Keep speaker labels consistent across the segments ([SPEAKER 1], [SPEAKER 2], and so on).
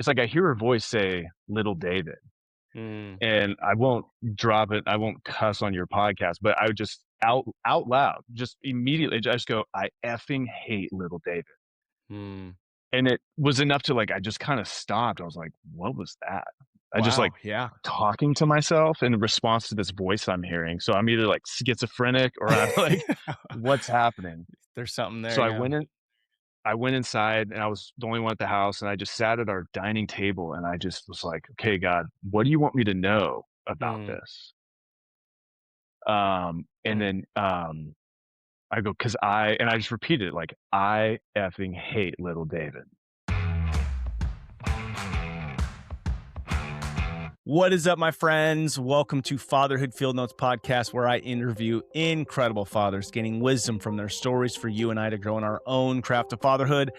[SPEAKER 1] it's like I hear her voice say, "Little David,"
[SPEAKER 2] Mm.
[SPEAKER 1] and I won't drop it. I won't cuss on your podcast, but I would just out loud, just immediately, I just go, "I effing hate little David."
[SPEAKER 2] Mm.
[SPEAKER 1] And it was enough to like, I just kind of stopped. I was like, "What was that?" I just like
[SPEAKER 2] Wow. Yeah.
[SPEAKER 1] talking to myself in response to this voice I'm hearing. So I'm either like schizophrenic or I'm like, "What's happening?"
[SPEAKER 2] There's something there.
[SPEAKER 1] So
[SPEAKER 2] Yeah.
[SPEAKER 1] I went inside and I was the only one at the house and I just sat at our dining table and I just was like, "Okay, God, what do you want me to know about
[SPEAKER 2] Mm.
[SPEAKER 1] this?" And
[SPEAKER 2] Mm.
[SPEAKER 1] then I go, and I just repeated it like, "I effing hate little David."
[SPEAKER 2] What is up, my friends? Welcome to Fatherhood Field Notes podcast, where I interview incredible fathers, gaining wisdom from their stories for you and I to grow in our own craft of fatherhood.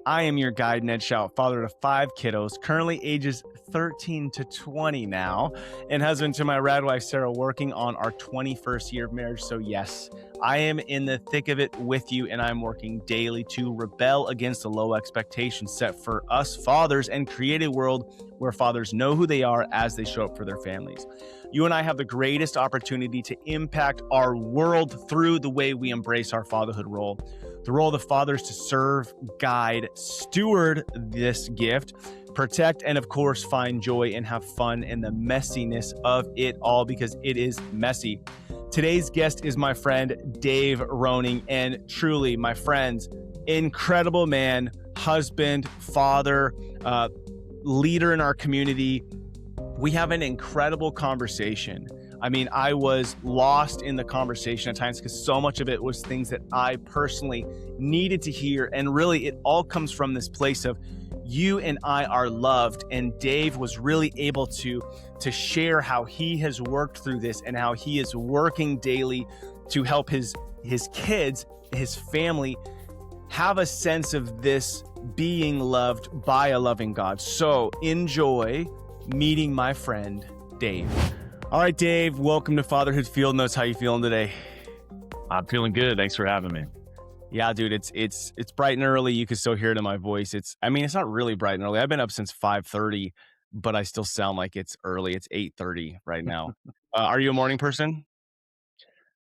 [SPEAKER 2] I am your guide, Ned Shout, father to 5 kiddos, currently ages 13 to 20 now, and husband to my rad wife, Sarah, working on our 21st year of marriage. So yes, I am in the thick of it with you, and I'm working daily to rebel against the low expectations set for us fathers and create a world where fathers know who they are as they show up for their families. You and I have the greatest opportunity to impact our world through the way we embrace our fatherhood role. The role of the fathers to serve, guide, steward this gift, protect, and of course, find joy and have fun in the messiness of it all, because it is messy. Today's guest is my friend, Dave Roning, and truly, my friends, incredible man, husband, father, leader in our community. We have an incredible conversation. I mean, I was lost in the conversation at times because so much of it was things that I personally needed to hear. And really, it all comes from this place of you and I are loved. And Dave was really able to share how he has worked through this and how he is working daily to help his kids, his family, have a sense of this being loved by a loving God. So enjoy meeting my friend, Dave. All right, Dave, welcome to Fatherhood Field Notes. How you feeling today?
[SPEAKER 1] I'm feeling good. Thanks for having me.
[SPEAKER 2] Yeah, dude, it's bright and early. You can still hear it in my voice. It's not really bright and early. I've been up since 5:30, but I still sound like it's early. It's 8:30 right now. Are you a morning person?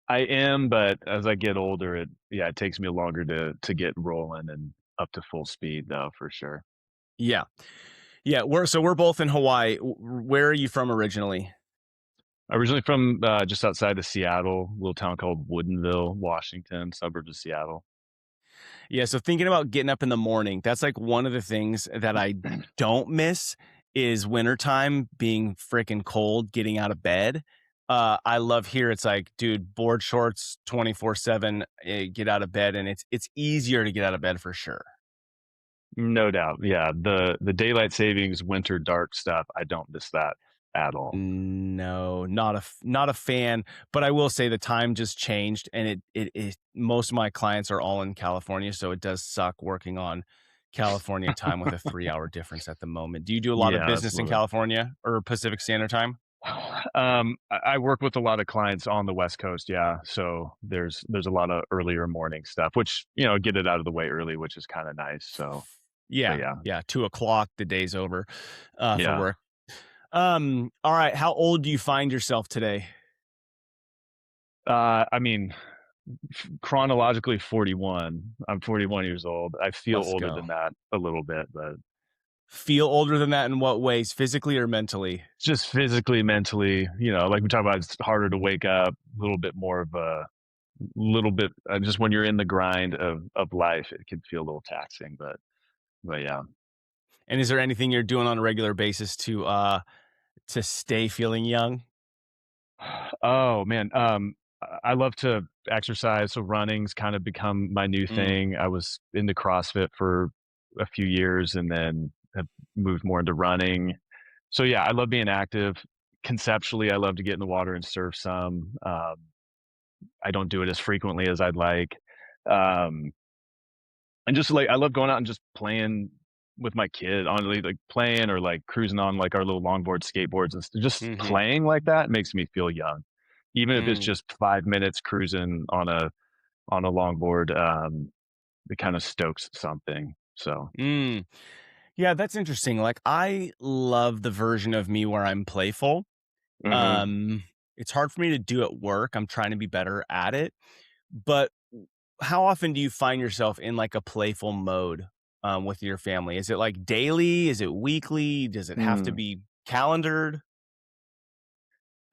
[SPEAKER 1] I am, but as I get older, it takes me longer to get rolling and up to full speed though, for sure.
[SPEAKER 2] Yeah. Yeah, we're both in Hawaii. Where are you from originally?
[SPEAKER 1] Originally from just outside of Seattle, a little town called Woodinville, Washington, suburbs of Seattle.
[SPEAKER 2] Yeah, so thinking about getting up in the morning, that's like one of the things that I don't miss is wintertime being freaking cold, getting out of bed. I love here. It's like, dude, board shorts 24/7, get out of bed, and it's easier to get out of bed for sure.
[SPEAKER 1] No doubt. Yeah, the daylight savings winter dark stuff, I don't miss that at all.
[SPEAKER 2] No, not a fan, but I will say the time just changed, and it most of my clients are all in California, so it does suck working on California time with a 3-hour difference at the moment. Do you do a lot of
[SPEAKER 1] Yeah,
[SPEAKER 2] business in
[SPEAKER 1] absolutely.
[SPEAKER 2] California or Pacific Standard Time?
[SPEAKER 1] I work with a lot of clients on the West Coast, yeah. So there's a lot of earlier morning stuff, which, get it out of the way early, which is kind of nice. So, but
[SPEAKER 2] Yeah,
[SPEAKER 1] yeah,
[SPEAKER 2] yeah, 2 o'clock, the day's over, for
[SPEAKER 1] yeah.
[SPEAKER 2] work. All right, how old do you find yourself today?
[SPEAKER 1] I mean, chronologically 41. I'm 41 years old. I feel
[SPEAKER 2] Let's
[SPEAKER 1] older
[SPEAKER 2] go.
[SPEAKER 1] than that a little bit, but
[SPEAKER 2] Feel older than that in what ways, physically or mentally?
[SPEAKER 1] just physically, mentally, like we talk about, it's harder to wake up, a little bit more of a little bit, just when you're in the grind of life, it can feel a little taxing, but yeah.
[SPEAKER 2] And is there anything you're doing on a regular basis to stay feeling young?
[SPEAKER 1] Oh man, I love to exercise, so running's kind of become my new
[SPEAKER 2] Mm.
[SPEAKER 1] thing. I was into CrossFit for a few years and then have moved more into running. So yeah, I love being active. Conceptually, I love to get in the water and surf some. I don't do it as frequently as I'd like. Um, and just like I love going out and just playing with my kid, honestly, like playing or like cruising on like our little longboard skateboards and just
[SPEAKER 2] Mhm.
[SPEAKER 1] playing like that makes me feel young. Even if it's
[SPEAKER 2] Mm.
[SPEAKER 1] just 5 minutes cruising on a longboard, it kind of stokes something. So
[SPEAKER 2] Mm. Yeah, that's interesting. Like, I love the version of me where I'm playful.
[SPEAKER 1] Mhm.
[SPEAKER 2] Um, it's hard for me to do at work. I'm trying to be better at it. But how often do you find yourself in like a playful mode with your family? Is it like daily? Is it weekly? Does it have to
[SPEAKER 1] Mm.
[SPEAKER 2] be calendared?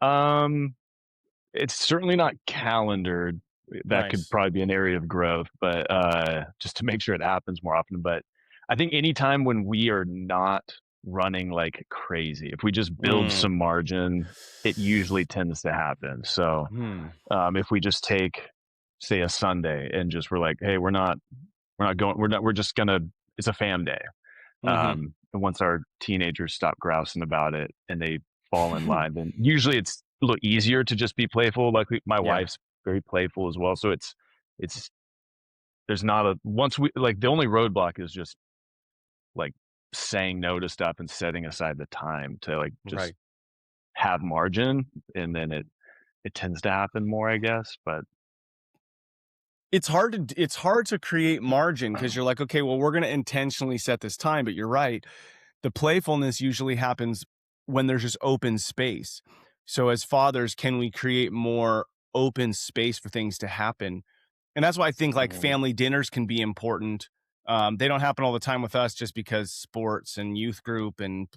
[SPEAKER 1] Um, it's certainly not calendared. That could
[SPEAKER 2] Nice.
[SPEAKER 1] probably be an area of growth, but, just to make sure it happens more often, but I think anytime when we are not running like crazy, if we just build
[SPEAKER 2] Mm.
[SPEAKER 1] some margin, it usually tends to happen. So,
[SPEAKER 2] Hmm.
[SPEAKER 1] if we just take, say, a Sunday and just we're like, "Hey, we're just gonna it's a fam day."
[SPEAKER 2] Mm-hmm.
[SPEAKER 1] And once our teenagers stop grousing about it and they fall in line, then usually it's a little easier to just be playful. Like my
[SPEAKER 2] Yeah.
[SPEAKER 1] wife's very playful as well, so it's there's not a once we like the only roadblock is just like saying no to stuff and setting aside the time to like just
[SPEAKER 2] Right.
[SPEAKER 1] have margin, and then it tends to happen more, I guess. But
[SPEAKER 2] It's hard to create margin because you're like, okay, well, we're going to intentionally set this time, but you're right. The playfulness usually happens when there's just open space. So as fathers, can we create more open space for things to happen? And that's why I think like
[SPEAKER 1] Mhm,
[SPEAKER 2] family dinners can be important. They don't happen all the time with us just because sports and youth group and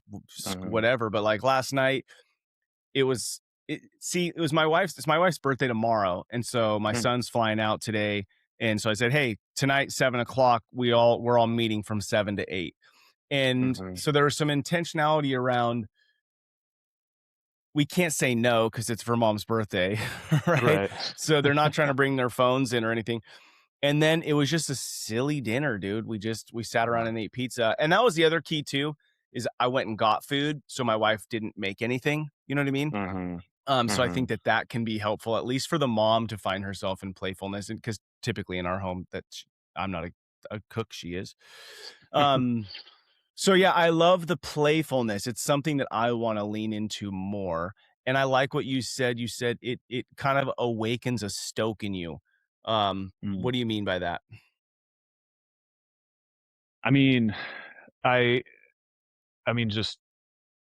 [SPEAKER 1] mhm,
[SPEAKER 2] whatever. But like last night, it was it was it's my wife's birthday tomorrow, and so my
[SPEAKER 1] mm,
[SPEAKER 2] son's flying out today, and so I said, hey, tonight 7 o'clock we're all meeting from 7 to 8, and
[SPEAKER 1] mhm.
[SPEAKER 2] so there was some intentionality around we can't say no because it's for mom's birthday, right?
[SPEAKER 1] Right.
[SPEAKER 2] So they're not trying to bring their phones in or anything. And then it was just a silly dinner, dude. We sat around
[SPEAKER 1] Yeah.
[SPEAKER 2] and ate pizza. And that was the other key too, is I went and got food. So my wife didn't make anything. You know what I mean?
[SPEAKER 1] Mhm,
[SPEAKER 2] So I think
[SPEAKER 1] mhm.
[SPEAKER 2] that that can be helpful, at least for the mom to find herself in playfulness. And because typically in our home, I'm not a cook, she is. Um, so yeah, I love the playfulness. It's something that I want to lean into more. And I like what you said. You said it kind of awakens a stoke in you. What
[SPEAKER 1] Mm.
[SPEAKER 2] do you mean by that?
[SPEAKER 1] I mean, I I mean, just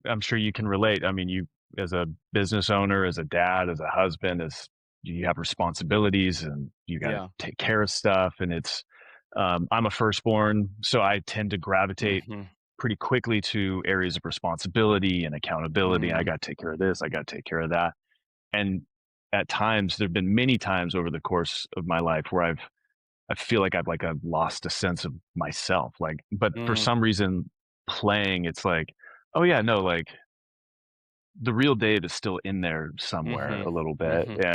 [SPEAKER 1] I'm sure you can relate. I mean, you as a business owner, as a dad, as a husband, as you have responsibilities and you got to
[SPEAKER 2] Yeah.
[SPEAKER 1] take care of stuff. And I'm a firstborn, so I tend to gravitate
[SPEAKER 2] Mhm.
[SPEAKER 1] pretty quickly to areas of responsibility and accountability. I
[SPEAKER 2] Mm.
[SPEAKER 1] got to take care of this. I got to take care of that. And at times, there've been many times over the course of my life where I feel like I've lost a sense of myself. Like, but for
[SPEAKER 2] Mm.
[SPEAKER 1] some reason, playing, it's like, oh yeah, no, like the real Dave is still in there somewhere
[SPEAKER 2] Mhm.
[SPEAKER 1] a little bit,
[SPEAKER 2] Mhm.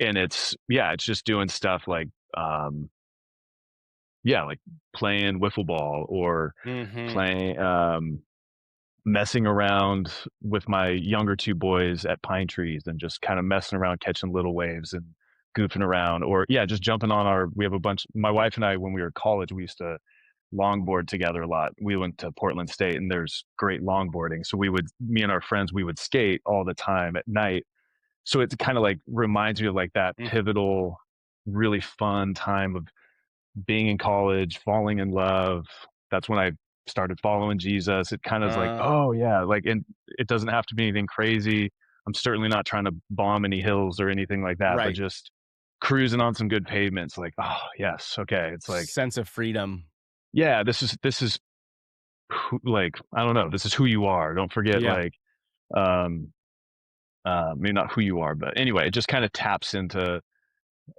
[SPEAKER 1] and it's yeah, it's just doing stuff like yeah, like playing wiffle ball or
[SPEAKER 2] Mhm.
[SPEAKER 1] playing messing around with my younger two boys at pine trees and just kind of messing around catching little waves and goofing around or yeah, just jumping on our we have a bunch my wife and I when we were in college we used to longboard together a lot. We went to Portland State and there's great longboarding. So we would me and our friends we would skate all the time at night. So it kind of like reminds me of like that
[SPEAKER 2] Mm.
[SPEAKER 1] pivotal really fun time of being in college, falling in love. That's when I started following Jesus. It kind of is like,
[SPEAKER 2] Uh,
[SPEAKER 1] oh yeah, like and it doesn't have to be anything crazy. I'm certainly not trying to bomb any hills or anything like that, but
[SPEAKER 2] right.
[SPEAKER 1] just cruising on some good pavements like, oh yes, okay. It's like,
[SPEAKER 2] Sense of freedom.
[SPEAKER 1] yeah, this is who, like I don't know, this is who you are. Don't forget
[SPEAKER 2] Yeah.
[SPEAKER 1] like um maybe not who you are, but anyway, it just kind of taps into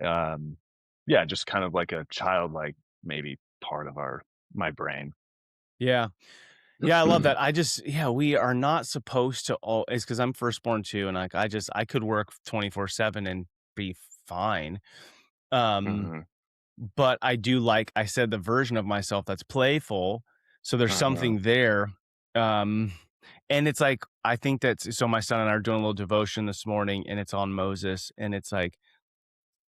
[SPEAKER 1] um yeah, just kind of like a childlike maybe part of our my brain.
[SPEAKER 2] Yeah. Yeah, I love that. Yeah, we are not supposed to all it's because I'm firstborn too, and like I could work 24/7 and be fine. Um,
[SPEAKER 1] Mhm,
[SPEAKER 2] but I do like I said the version of myself that's playful. So there's
[SPEAKER 1] mhm,
[SPEAKER 2] something there. Um, and it's like I think that's so my son and I are doing a little devotion this morning and it's on Moses and it's like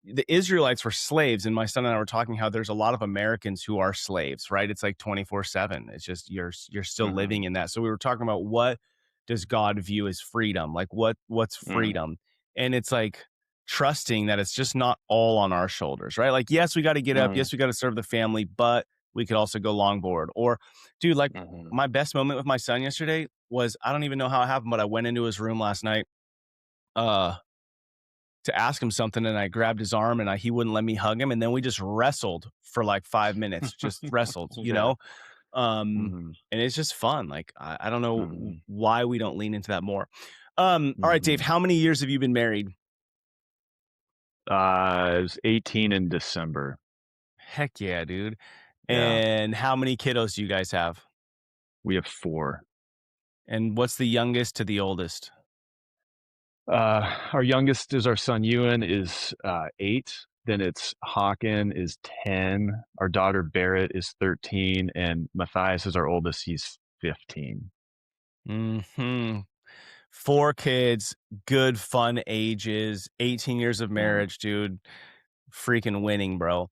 [SPEAKER 2] the Israelites were slaves, and my son and I were talking how there's a lot of Americans who are slaves, right? It's like 24/7. It's just you're still
[SPEAKER 1] mhm,
[SPEAKER 2] living in that. So we were talking about what does God view as freedom? Like what's
[SPEAKER 1] mm,
[SPEAKER 2] freedom? And it's like trusting that it's just not all on our shoulders, right? Like yes, we got to get up,
[SPEAKER 1] mm,
[SPEAKER 2] yes, we got to serve the family, but we could also go longboard. Or, dude, like
[SPEAKER 1] Mhm.
[SPEAKER 2] my best moment with my son yesterday was, I don't even know how it happened, but I went into his room last night uh to ask him something, and I grabbed his arm, and he wouldn't let me hug him, and then we just wrestled for like 5 minutes, just wrestled,
[SPEAKER 1] Yeah.
[SPEAKER 2] um,
[SPEAKER 1] Mhm.
[SPEAKER 2] and it's just fun. Like I don't know
[SPEAKER 1] Mhm.
[SPEAKER 2] why we don't lean into that more. All right, Dave,
[SPEAKER 1] Mhm.
[SPEAKER 2] how many years have you been married?
[SPEAKER 1] It was 18 in December.
[SPEAKER 2] Heck yeah, dude.
[SPEAKER 1] Yeah.
[SPEAKER 2] And how many kiddos do you guys have?
[SPEAKER 1] We have 4.
[SPEAKER 2] And what's the youngest to the oldest?
[SPEAKER 1] Our youngest is our son Ewan is 8. Then it's Hawken is 10. Our daughter Barrett is 13, and Matthias is our oldest. He's 15.
[SPEAKER 2] Hmm. 4 kids, good fun ages, 18 years of
[SPEAKER 1] Yeah.
[SPEAKER 2] marriage, dude. Freaking winning, bro.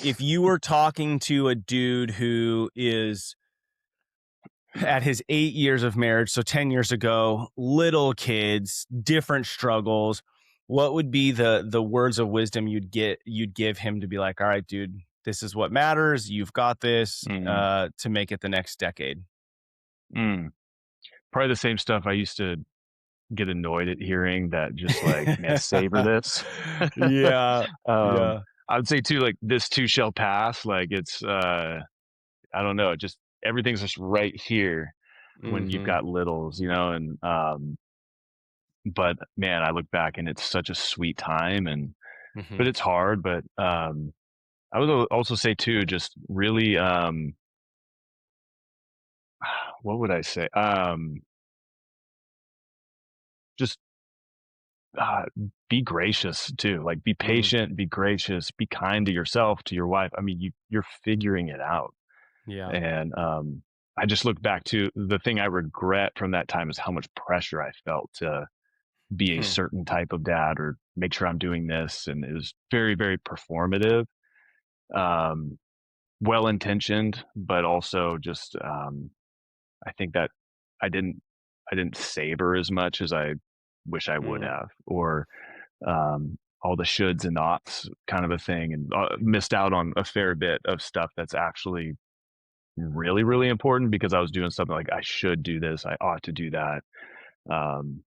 [SPEAKER 2] If you were talking to a dude who is at his 8 years of marriage, so 10 years ago, little kids, different struggles, what would be the words of wisdom you'd give him to be like, all right, dude, this is what matters. You've got this
[SPEAKER 1] Mm,
[SPEAKER 2] to make it the next decade.
[SPEAKER 1] mm. Probably the same stuff I used to get annoyed at hearing that just like, man, savor this.
[SPEAKER 2] Yeah,
[SPEAKER 1] um,
[SPEAKER 2] yeah.
[SPEAKER 1] I would say too, like this too shall pass. Like it's I don't know, just everything's just right here when you've
[SPEAKER 2] Hmm.
[SPEAKER 1] got littles, and but man, I look back and it's such a sweet time and
[SPEAKER 2] Hmm.
[SPEAKER 1] but it's hard, but I would also say too, just really what would I say? Just uh, be gracious too. Like be
[SPEAKER 2] Mm,
[SPEAKER 1] patient, be gracious, be kind to yourself, to your wife. I mean, you're figuring it out.
[SPEAKER 2] yeah.
[SPEAKER 1] And I just look back to the thing I regret from that time is how much pressure I felt to be a
[SPEAKER 2] Hmm.
[SPEAKER 1] certain type of dad or make sure I'm doing this. And it was very, very performative, um, well intentioned, but also just I think that I didn't I didn't savor as much as I wish I would
[SPEAKER 2] Mm,
[SPEAKER 1] have, or all the shoulds and oughts kind of a thing, and missed out on a fair bit of stuff that's actually really, really important because I was doing something like I should do this, I ought to do that. Um,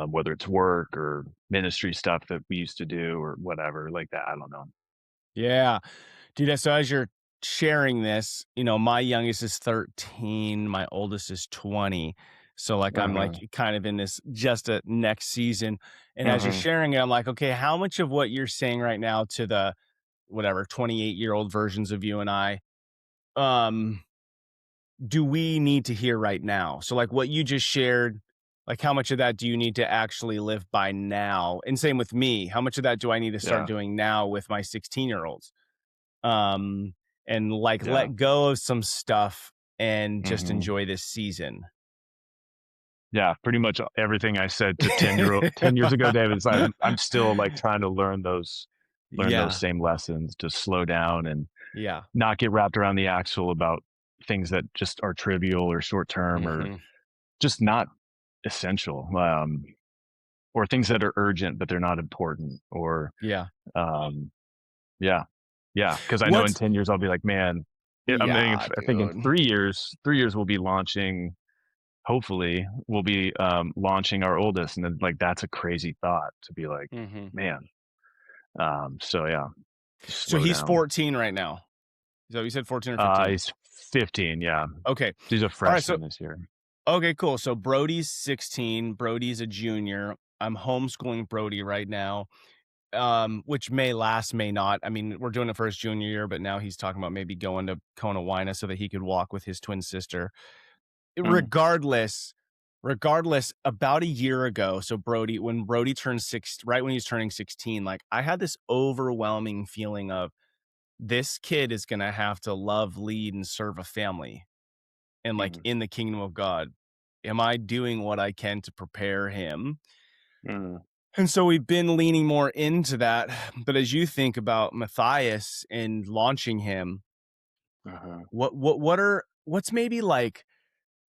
[SPEAKER 1] whether it's work or ministry stuff that we used to do or whatever like that. I don't know.
[SPEAKER 2] yeah. Dude, so as you're sharing this, my youngest is 13, my oldest is 20. So like I'm like
[SPEAKER 1] Uh-huh.
[SPEAKER 2] kind of in this just a next season. And as you're
[SPEAKER 1] Uh-huh.
[SPEAKER 2] sharing it, I'm like, okay, how much of what you're saying right now to the whatever 28-year-old versions of you and I, um, do we need to hear right now? So like what you just shared, like how much of that do you need to actually live by now? And same with me. How much of that do I need to start
[SPEAKER 1] Yeah.
[SPEAKER 2] doing now with my 16-year-olds? um, and like
[SPEAKER 1] Yeah.
[SPEAKER 2] let go of some stuff and just
[SPEAKER 1] Hmm.
[SPEAKER 2] enjoy this season.
[SPEAKER 1] Yeah. Pretty much everything I said to 10 years ago, David, is I'm still like trying to learn those
[SPEAKER 2] Yeah.
[SPEAKER 1] same lessons to slow down and
[SPEAKER 2] Yeah.
[SPEAKER 1] not get wrapped around the axle about things that just are trivial or short term or
[SPEAKER 2] Hmm.
[SPEAKER 1] just not essential. Or things that are urgent but they're not important or
[SPEAKER 2] Yeah.
[SPEAKER 1] um yeah, yeah, because I know in
[SPEAKER 2] What's
[SPEAKER 1] 10 years I'll be like, man, I mean,
[SPEAKER 2] yeah,
[SPEAKER 1] I think in
[SPEAKER 2] dude.
[SPEAKER 1] 3 years we'll be launching, hopefully we'll be launching our oldest, and then like that's a crazy thought to be like,
[SPEAKER 2] Hmm.
[SPEAKER 1] man. So yeah, just
[SPEAKER 2] So
[SPEAKER 1] slow
[SPEAKER 2] he's
[SPEAKER 1] down.
[SPEAKER 2] 14 right now. So you said 14 or 15?
[SPEAKER 1] He's 15. Yeah,
[SPEAKER 2] Okay.
[SPEAKER 1] he's a
[SPEAKER 2] All right. So
[SPEAKER 1] freshman this year.
[SPEAKER 2] okay, cool. So Brody's 16. Brody's a junior. I'm homeschooling Brody right now. Which may last, may not. I mean, we're doing it for his junior year, but now he's talking about maybe going to Kona so that he could walk with his twin sister.
[SPEAKER 1] Mm,
[SPEAKER 2] Regardless, about a year ago, so when Brody turned right when he's turning 16, like I had this overwhelming feeling of this kid is gonna have to love, lead, and serve a family and like
[SPEAKER 1] mm,
[SPEAKER 2] in the kingdom of God. Am I doing what I can to prepare him?
[SPEAKER 1] mm,
[SPEAKER 2] And so we've been leaning more into that. But as you think about Matthias and launching him,
[SPEAKER 1] uh-huh,
[SPEAKER 2] what's maybe like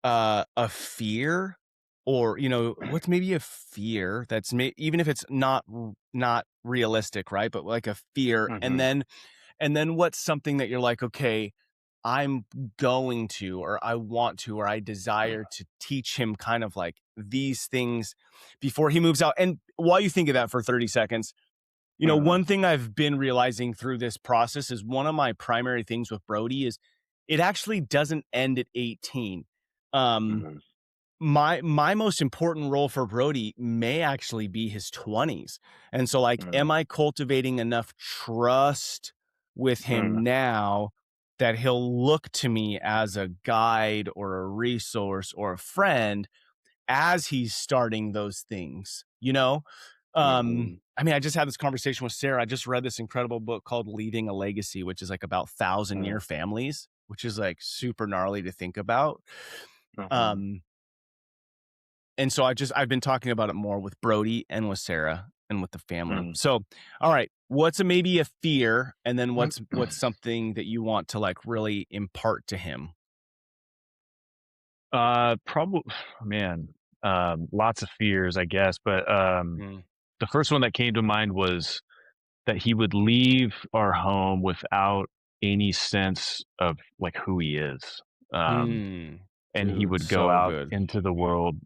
[SPEAKER 2] a fear, or what's maybe a fear that's even if it's not realistic, right, but like a fear, and
[SPEAKER 1] mhm,
[SPEAKER 2] then And then what's something that you're like, okay, I'm going to, or I want to, or I desire to teach him kind of like these things before he moves out. And while you think of that for 30 seconds,
[SPEAKER 1] Mhm,
[SPEAKER 2] one thing I've been realizing through this process is one of my primary things with Brody is it actually doesn't end at 18. Um,
[SPEAKER 1] mhm,
[SPEAKER 2] my most important role for Brody may actually be his 20s. And so like, am
[SPEAKER 1] mhm,
[SPEAKER 2] I cultivating enough trust with
[SPEAKER 1] mhm,
[SPEAKER 2] him now that he'll look to me as a guide or a resource or a friend as he's starting those things, you know?
[SPEAKER 1] mhm,
[SPEAKER 2] I mean, I just had this conversation with Sarah. I just read this incredible book called Leaving a Legacy, which is like about 1,000-year
[SPEAKER 1] mhm,
[SPEAKER 2] families, which is like super gnarly to think about.
[SPEAKER 1] mhm,
[SPEAKER 2] Um, and so I've been talking about it more with Brody and with Sarah and with the family.
[SPEAKER 1] mhm.
[SPEAKER 2] So, all right, what's maybe a fear, and then what's something that you want to like really impart to him?
[SPEAKER 1] Probably, man, lots of fears, I guess, but,
[SPEAKER 2] Mm,
[SPEAKER 1] the first one that came to mind was that he would leave our home without any sense of, like, who he is, um, and he
[SPEAKER 2] dude,
[SPEAKER 1] would go
[SPEAKER 2] so
[SPEAKER 1] out
[SPEAKER 2] good.
[SPEAKER 1] into the world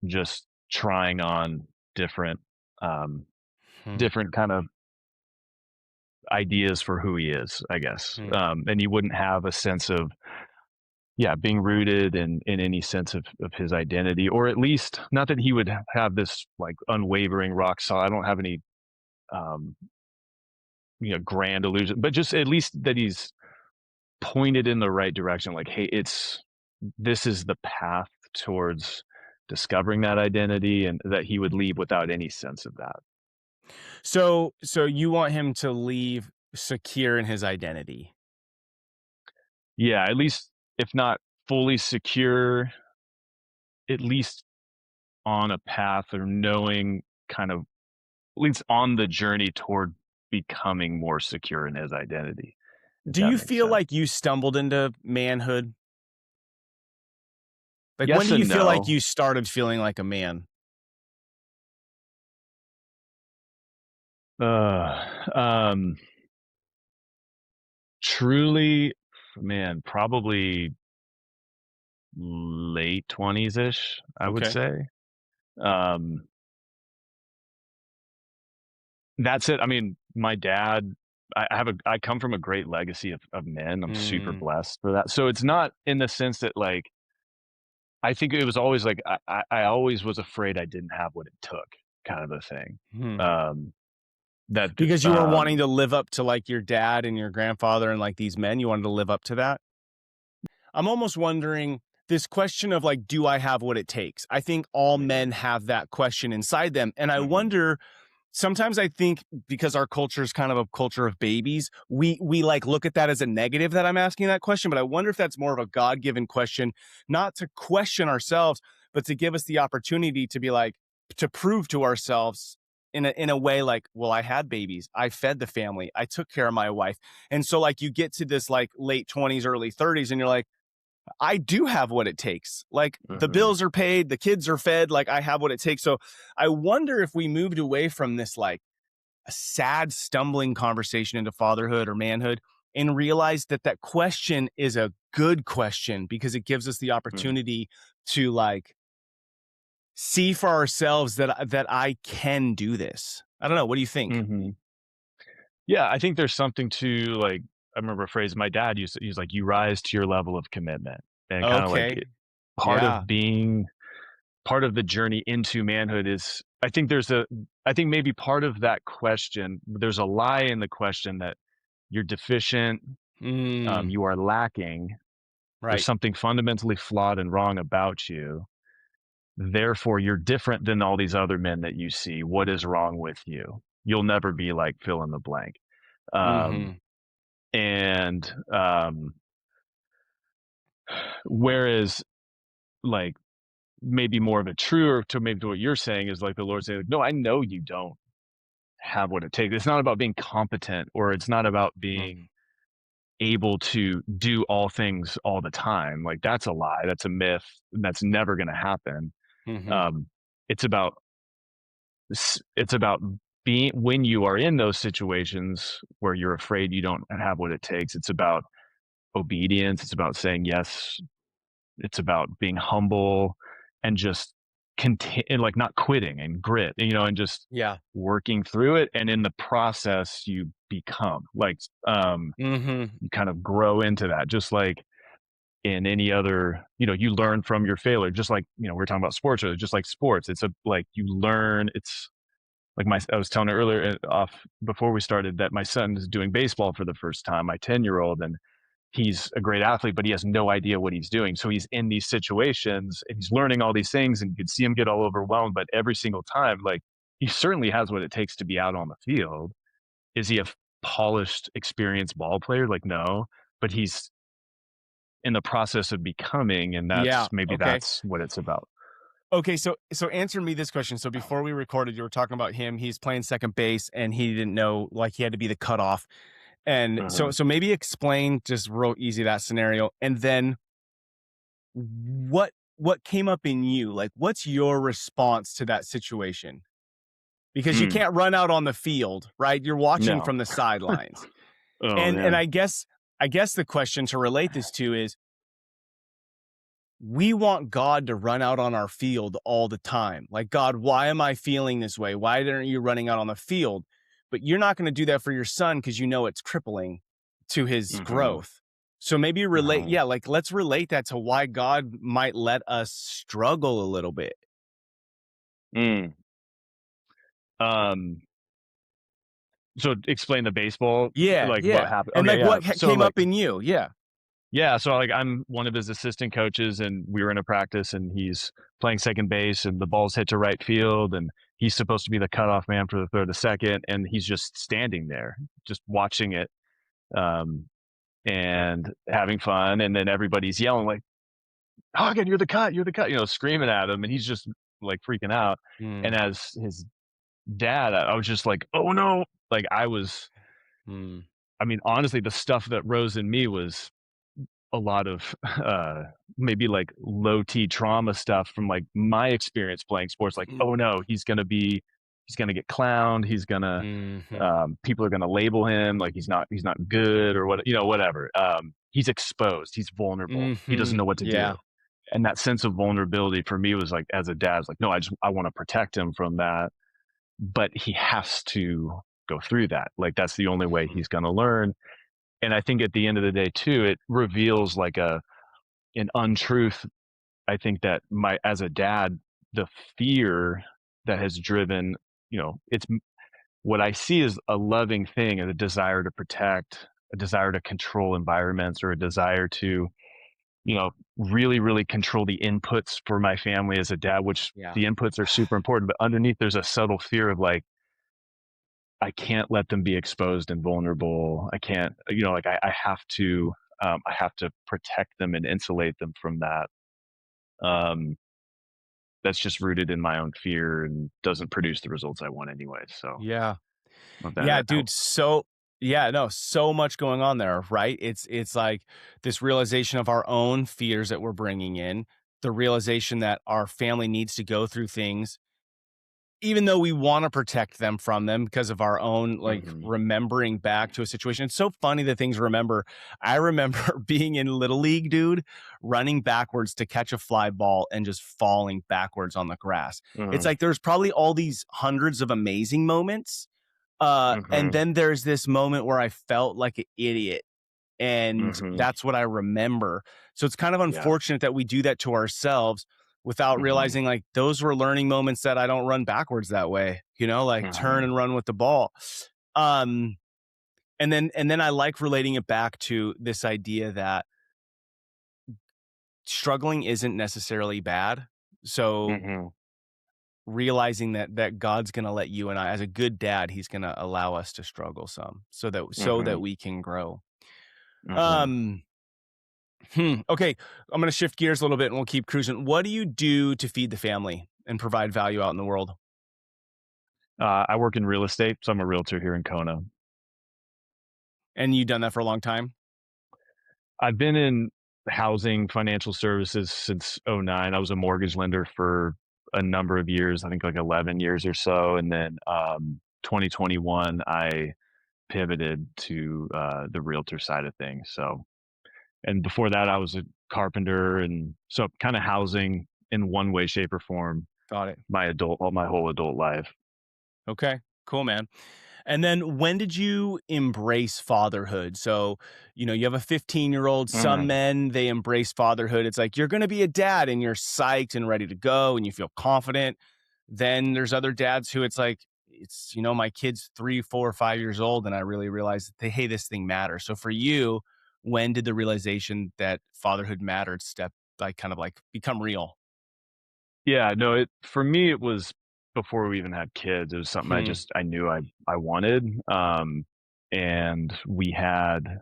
[SPEAKER 1] just trying on different, um,
[SPEAKER 2] Hmm,
[SPEAKER 1] different kind of ideas for who he is, I guess,
[SPEAKER 2] hmm.
[SPEAKER 1] and he wouldn't have a sense of, yeah, being rooted in any sense of his identity, or at least not that he would have this, like, unwavering rock solid. I don't have any, um, grand illusion, but just at least that he's pointed in the right direction, like, "Hey, it's this is the path towards discovering that identity," and that he would leave without any sense of that.
[SPEAKER 2] So you want him to leave secure in his identity.
[SPEAKER 1] Yeah, at least if not fully secure, at least on a path or knowing kind of at least on the journey toward becoming more secure in his identity, if
[SPEAKER 2] Do
[SPEAKER 1] that
[SPEAKER 2] you
[SPEAKER 1] makes
[SPEAKER 2] feel
[SPEAKER 1] sense.
[SPEAKER 2] like you stumbled into manhood? Like, when
[SPEAKER 1] Yes
[SPEAKER 2] do you
[SPEAKER 1] and
[SPEAKER 2] feel like
[SPEAKER 1] no.
[SPEAKER 2] you started feeling like a man?
[SPEAKER 1] Um, truly, man, probably late 20s ish, I would
[SPEAKER 2] Okay.
[SPEAKER 1] say. Um, that's it. I mean, my dad, I come from a great legacy of men. I'm super
[SPEAKER 2] Mm,
[SPEAKER 1] blessed for that. So it's not in the sense that, like, I think it was always like I always was afraid I didn't have what it took, kind of a thing.
[SPEAKER 2] hmm.
[SPEAKER 1] Um, that
[SPEAKER 2] Because you were wanting to live up to, like, your dad and your grandfather and, like, these men, you wanted to live up to that? I'm almost wondering this question of, like, do I have what it takes? I think all
[SPEAKER 1] Mhm,
[SPEAKER 2] men have that question inside them, and I
[SPEAKER 1] mhm,
[SPEAKER 2] wonder. Sometimes I think because our culture is kind of a culture of babies, we like look at that as a negative that I'm asking that question, but I wonder if that's more of a God-given question, not to question ourselves, but to give us the opportunity to be like, to prove to ourselves in a way like, well, I had babies, I fed the family, I took care of my wife. And so like you get to this like late 20s, early 30s, and you're like, I do have what it takes. Like the
[SPEAKER 1] mhm,
[SPEAKER 2] bills are paid, the kids are fed, like I have what it takes. So I wonder if we moved away from this like a sad, stumbling conversation into fatherhood or manhood and realized that that question is a good question because it gives us the
[SPEAKER 1] mhm,
[SPEAKER 2] opportunity to like see for ourselves that I can do this. I don't know. What do you think?
[SPEAKER 1] mhm. Yeah, I think there's something to, like, I remember a phrase my dad used to use, like, "You rise to your level of commitment," and kinda like
[SPEAKER 2] Okay.
[SPEAKER 1] part
[SPEAKER 2] Yeah.
[SPEAKER 1] of being part of the journey into manhood is I think maybe part of that question, there's a lie in the question that you're deficient,
[SPEAKER 2] Mm,
[SPEAKER 1] you are lacking, there's
[SPEAKER 2] right.
[SPEAKER 1] something fundamentally flawed and wrong about you, therefore you're different than all these other men that you see. What is wrong with you? You'll never be like fill in the blank. Um,
[SPEAKER 2] Mm-hmm.
[SPEAKER 1] and whereas, like, maybe more of a truer to maybe to what you're saying is like the Lord saying, like, no, I know you don't have what it takes. It's not about being competent, or it's not about being able to do all things all the time. Like, that's a lie. That's a myth. And that's never going to happen.
[SPEAKER 2] Mm-hmm.
[SPEAKER 1] Um, it's about it's about being when you are in those situations where you're afraid you don't have what it takes, it's about obedience, it's about saying yes, it's about being humble and just and like not quitting and grit, and just
[SPEAKER 2] Yeah.
[SPEAKER 1] working through it. And in the process, you become like,
[SPEAKER 2] Mm-hmm.
[SPEAKER 1] you kind of grow into that, just like in any other, you learn from your failure, just like, we were talking about sports earlier, just like sports. It's a, like you learn, it's like I was telling her earlier off before we started that my son is doing baseball for the first time, my 10-year-old, and he's a great athlete, but he has no idea what he's doing. So he's in these situations and he's learning all these things, and you can see him get all overwhelmed. But every single time, like, he certainly has what it takes to be out on the field. Is he a polished, experienced ball player? Like, no, but he's in the process of becoming, and
[SPEAKER 2] Yeah.
[SPEAKER 1] maybe
[SPEAKER 2] Okay.
[SPEAKER 1] that's what it's about.
[SPEAKER 2] Okay. So answer me this question. So before we recorded, you were talking about him. He's playing second base, and he didn't know, like, he had to be the cutoff. And
[SPEAKER 1] Uh-huh.
[SPEAKER 2] so maybe explain just real easy that scenario, and then what came up in you? Like, what's your response to that situation? Because you
[SPEAKER 1] Mm,
[SPEAKER 2] can't run out on the field, right? You're watching
[SPEAKER 1] no.
[SPEAKER 2] from the sidelines.
[SPEAKER 1] Oh
[SPEAKER 2] And
[SPEAKER 1] man.
[SPEAKER 2] I guess the question to relate this to is, we want God to run out on our field all the time. Like, God, why am I feeling this way? Why aren't you running out on the field? But you're not going to do that for your son because you know it's crippling to his
[SPEAKER 1] Hmm.
[SPEAKER 2] growth. So maybe relate,
[SPEAKER 1] Uh-huh.
[SPEAKER 2] yeah, like let's relate that to why God might let us struggle a little bit.
[SPEAKER 1] Mm. Um, so explain the baseball,
[SPEAKER 2] Yeah,
[SPEAKER 1] like what
[SPEAKER 2] yeah.
[SPEAKER 1] happened.
[SPEAKER 2] And
[SPEAKER 1] Okay,
[SPEAKER 2] like
[SPEAKER 1] yeah.
[SPEAKER 2] what
[SPEAKER 1] So
[SPEAKER 2] came
[SPEAKER 1] like,
[SPEAKER 2] up in you? Yeah.
[SPEAKER 1] yeah, so like I'm one of his assistant coaches, and we were in a practice, and he's playing second base, and the ball's hit to right field, and he's supposed to be the cutoff man for the third, the second, and he's just standing there, just watching it, um, and having fun, and then everybody's yelling like, "Hogan, you're the cut," screaming at him, and he's just like freaking out. And
[SPEAKER 2] Mm,
[SPEAKER 1] as his dad, I was just like, "Oh no!" Like I was.
[SPEAKER 2] mm,
[SPEAKER 1] I mean, honestly, the stuff that rose in me was a lot of maybe like low T trauma stuff from like my experience playing sports. Like,
[SPEAKER 2] mm,
[SPEAKER 1] oh no, he's gonna get clowned. He's gonna,
[SPEAKER 2] mhm,
[SPEAKER 1] people are gonna label him like he's not good or what, whatever. He's exposed. He's vulnerable. He doesn't
[SPEAKER 2] mhm.
[SPEAKER 1] know what to do.
[SPEAKER 2] Yeah.
[SPEAKER 1] And that sense of vulnerability for me was like, as a dad, it's like, no, I want to protect him from that, but he has to go through that. Like that's the only way
[SPEAKER 2] Mhm.
[SPEAKER 1] he's gonna learn. And I think at the end of the day too, it reveals like an untruth. I think that as a dad, the fear that has driven, it's what I see is a loving thing and a desire to protect, a desire to control environments, or a desire to, really, really control the inputs for my family as a dad, which
[SPEAKER 2] Yeah.
[SPEAKER 1] the inputs are super important. But underneath, there's a subtle fear of like, I can't let them be exposed and vulnerable. I can't, like I have to protect them and insulate them from that. Um, that's just rooted in my own fear and doesn't produce the results I want anyway. So
[SPEAKER 2] Yeah.
[SPEAKER 1] hope
[SPEAKER 2] Yeah,
[SPEAKER 1] that
[SPEAKER 2] dude,
[SPEAKER 1] helps.
[SPEAKER 2] so yeah, no, so much going on there, right? It's like this realization of our own fears that we're bringing in, the realization that our family needs to go through things even though we want to protect them from them because of our own, like,
[SPEAKER 1] Hmm.
[SPEAKER 2] remembering back to a situation. It's so funny the things remember. I remember being in little league, dude, running backwards to catch a fly ball and just falling backwards on the grass. It's
[SPEAKER 1] Hmm.
[SPEAKER 2] like there's probably all these hundreds of amazing moments, and
[SPEAKER 1] Hmm.
[SPEAKER 2] then there's this moment where I felt like an idiot, and
[SPEAKER 1] Hmm.
[SPEAKER 2] that's what I remember. So it's kind of
[SPEAKER 1] Yeah.
[SPEAKER 2] unfortunate that we do that to ourselves without
[SPEAKER 1] Hmm.
[SPEAKER 2] realizing, like, those were learning moments that I don't run backwards that way, like turn
[SPEAKER 1] Hmm.
[SPEAKER 2] and run with the ball. Um, and then I like relating it back to this idea that struggling isn't necessarily bad. So
[SPEAKER 1] Hmm.
[SPEAKER 2] realizing that God's gonna let you and I, as a good dad, he's gonna allow us to struggle some so that
[SPEAKER 1] Hmm.
[SPEAKER 2] we can grow.
[SPEAKER 1] Hmm.
[SPEAKER 2] Um Okay, I'm gonna shift gears a little bit and we'll keep cruising. What do you do to feed the family and provide value out in the world?
[SPEAKER 1] I work in real estate, so I'm a realtor here in Kona.
[SPEAKER 2] And you done that for a long time?
[SPEAKER 1] I've been in housing financial services since '09. I was a mortgage lender for a number of years, I think like 11 years or so. And then 2021, I pivoted to the realtor side of things. So, and before that, I was a carpenter, and so kind of housing in one way, shape, or form
[SPEAKER 2] Got it.
[SPEAKER 1] my whole adult life.
[SPEAKER 2] Okay. Cool, man. And then when did you embrace fatherhood? So, you have a 15-year-old. Some
[SPEAKER 1] Mm.
[SPEAKER 2] men, they embrace fatherhood. It's like you're going to be a dad and you're psyched and ready to go and you feel confident. Then there's other dads who it's like, my kid's 3, 4, 5 years old and I really realized that, hey, this thing matters. So for you, when did the realization that fatherhood mattered kind of like become real?
[SPEAKER 1] Yeah, no, it for me it was before we even had kids. It was something
[SPEAKER 2] Hmm.
[SPEAKER 1] I knew I wanted. And we had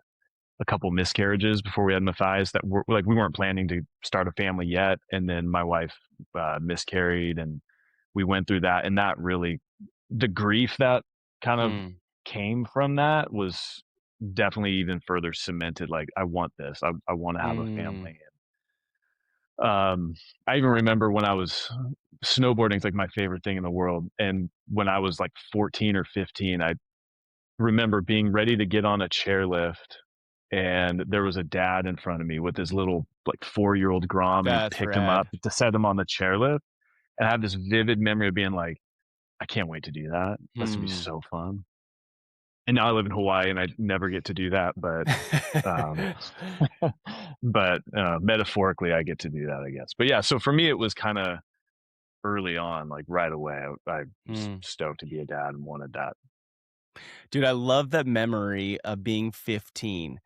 [SPEAKER 1] a couple miscarriages before we had Matthias that were like we weren't planning to start a family yet, and then my wife miscarried, and we went through that, and that really the grief that kind of
[SPEAKER 2] Hmm.
[SPEAKER 1] came from that was definitely even further cemented. Like I want this. I want to have a
[SPEAKER 2] Hmm.
[SPEAKER 1] family. I even remember when I was snowboarding is like my favorite thing in the world. And when I was like 14 or 15, I remember being ready to get on a chairlift, and there was a dad in front of me with his little like 4-year old Grom, and he
[SPEAKER 2] That's
[SPEAKER 1] picked him up
[SPEAKER 2] rad.
[SPEAKER 1] to set him on the chairlift. And I have this vivid memory of being like, I can't wait to do that. That's gonna be
[SPEAKER 2] Hmm.
[SPEAKER 1] so fun. And now I live in Hawaii and I never get to do that, um, but metaphorically, I get to do that, I guess. But yeah, so for me, it was kind of early on, like right away. I was
[SPEAKER 2] Hmm.
[SPEAKER 1] stoked to be a dad and wanted that.
[SPEAKER 2] Dude, I love that memory of being 15.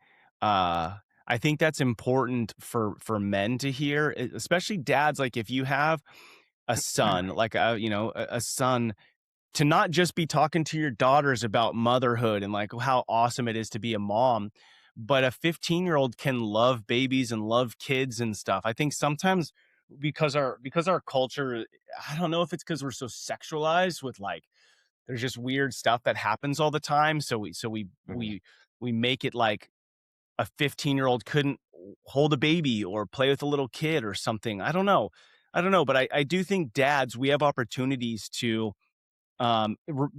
[SPEAKER 2] I think that's important for men to hear, especially dads. Like if you have a son, like a son, to not just be talking to your daughters about motherhood and like how awesome it is to be a mom, but a 15-year-old can love babies and love kids and stuff. I think sometimes because our culture, I don't know if it's because we're so sexualized with like there's just weird stuff that happens all the time.
[SPEAKER 1] Mhm.
[SPEAKER 2] We make it like a 15-year-old couldn't hold a baby or play with a little kid or something. I don't know. I don't know, but I do think dads, we have opportunities to um r-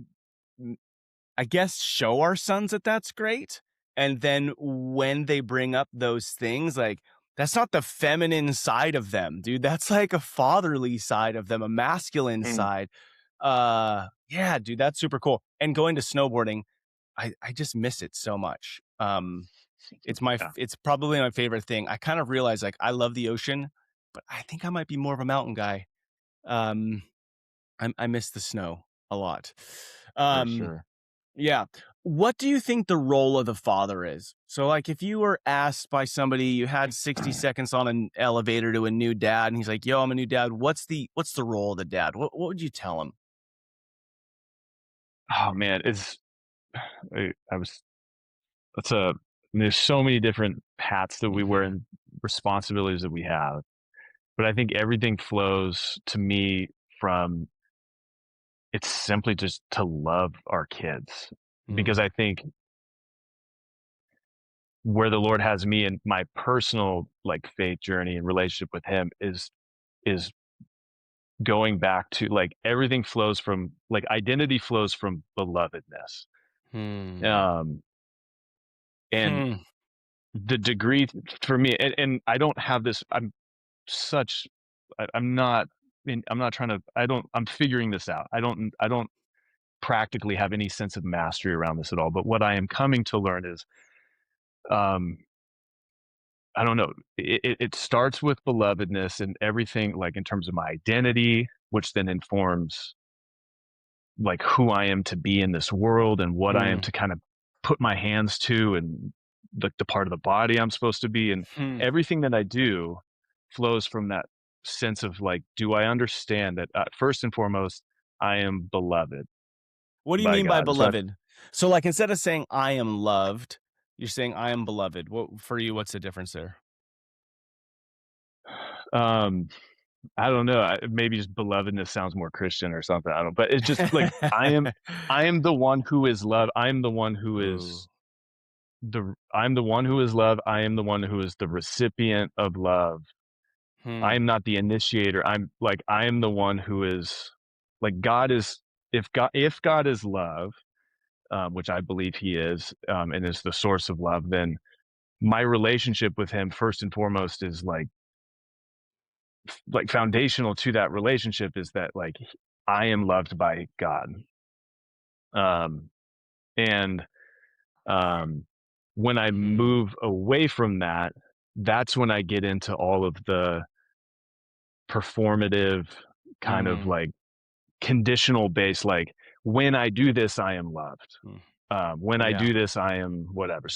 [SPEAKER 2] I guess show our sons that that's great. And then when they bring up those things, like that's not the feminine side of them, dude. That's like a fatherly side of them, a masculine
[SPEAKER 1] Mm.
[SPEAKER 2] side. Yeah, dude, that's super cool. And going to snowboarding, I just miss it so much.
[SPEAKER 1] Yeah,
[SPEAKER 2] It's probably my favorite thing. I kind of realize like I love the ocean, but I think I might be more of a mountain guy. Um, I miss the snow a lot.
[SPEAKER 1] for
[SPEAKER 2] Um,
[SPEAKER 1] sure.
[SPEAKER 2] yeah. What do you think the role of the father is? So, like, if you were asked by somebody, you had 60 seconds on an elevator to a new dad, and he's like, "Yo, I'm a new dad. What's the role of the dad?" What would you tell him?
[SPEAKER 1] Oh man, I was that's a there's so many different hats that we wear
[SPEAKER 2] Hmm.
[SPEAKER 1] and responsibilities that we have. But I think everything flows to me from it's simply just to love our kids. Because
[SPEAKER 2] Hmm.
[SPEAKER 1] I think where the Lord has me in my personal like faith journey and relationship with him is going back to like everything flows from like identity flows from belovedness.
[SPEAKER 2] Hmm.
[SPEAKER 1] Um and
[SPEAKER 2] Hmm.
[SPEAKER 1] the degree for me and I don't have this such I'm not I'm not trying to I'm figuring this out. I don't practically have any sense of mastery around this at all. But what I am coming to learn is um I don't know. It starts with belovedness and everything, like in terms of my identity, which then informs like who I am to be in this world and what I am
[SPEAKER 2] Hmm.
[SPEAKER 1] to kind of put my hands to and the part of the body I'm supposed to be. And
[SPEAKER 2] Hmm.
[SPEAKER 1] everything that I do flows from that sense of like, do I understand that first and foremost, I am beloved
[SPEAKER 2] What do you
[SPEAKER 1] by
[SPEAKER 2] mean by
[SPEAKER 1] God. So
[SPEAKER 2] beloved? So, like, instead of saying I am loved, you're saying I am beloved. What for you? What's the difference there?
[SPEAKER 1] um, I don't know. Maybe just belovedness sounds more Christian or something. I don't. But it's just like I am the one who is love. I am the one who
[SPEAKER 2] Ooh.
[SPEAKER 1] is I'm the one who is love. I am the one who is the recipient of love. I
[SPEAKER 2] Hmm.
[SPEAKER 1] am not the initiator. I am the one who is like God is. if God is love, which I believe he is, and is the source of love, then my relationship with him first and foremost is like foundational to that relationship is that like I am loved by God. Um, and when I
[SPEAKER 2] Mhm.
[SPEAKER 1] move away from that, that's when I get into all of the performative kind of
[SPEAKER 2] Mm.
[SPEAKER 1] like conditional based, like when I do this, I am loved.
[SPEAKER 2] Mm.
[SPEAKER 1] When I
[SPEAKER 2] Yeah.
[SPEAKER 1] do this, I am whatever.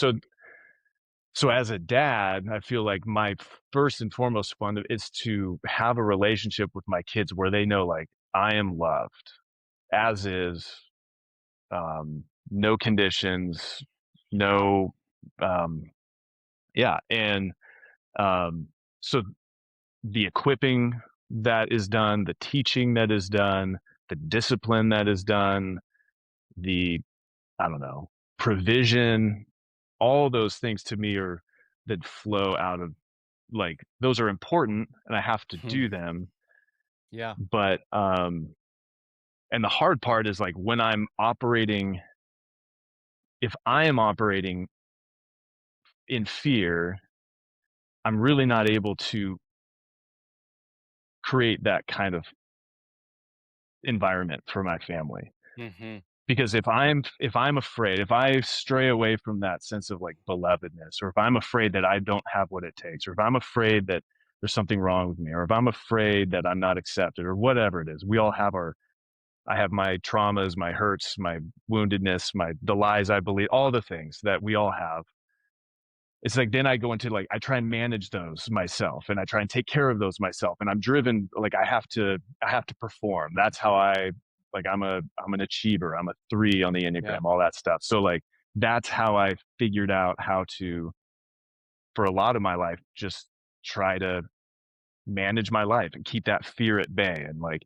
[SPEAKER 1] So as a dad, I feel like my first and foremost fun is to have a relationship with my kids where they know like I am loved as is, no conditions, no, um, yeah, and um, so the equipping that is done, the teaching that is done, the discipline that is done, the I don't know provision, all those things to me are that flow out of like those are important and I have to
[SPEAKER 2] Mhm.
[SPEAKER 1] do them.
[SPEAKER 2] Yeah.
[SPEAKER 1] But and the hard part is like when I'm operating, if I am operating in fear, I'm really not able to create that kind of environment for my family.
[SPEAKER 2] Mhm.
[SPEAKER 1] Because if I'm afraid, if I stray away from that sense of like belovedness, or if I'm afraid that I don't have what it takes, or if I'm afraid that there's something wrong with me, or if I'm afraid that I'm not accepted, or whatever it is, we all have our I have my traumas, my hurts, my woundedness, my the lies I believe, all the things that we all have. It's like then I go into like I try and manage those myself and I try and take care of those myself. And I'm driven like I have to perform. That's how I like I'm an achiever. I'm a 3 on the
[SPEAKER 2] Yeah.
[SPEAKER 1] Enneagram, all that stuff. So like that's how I figured out how to for a lot of my life just try to manage my life and keep that fear at bay and like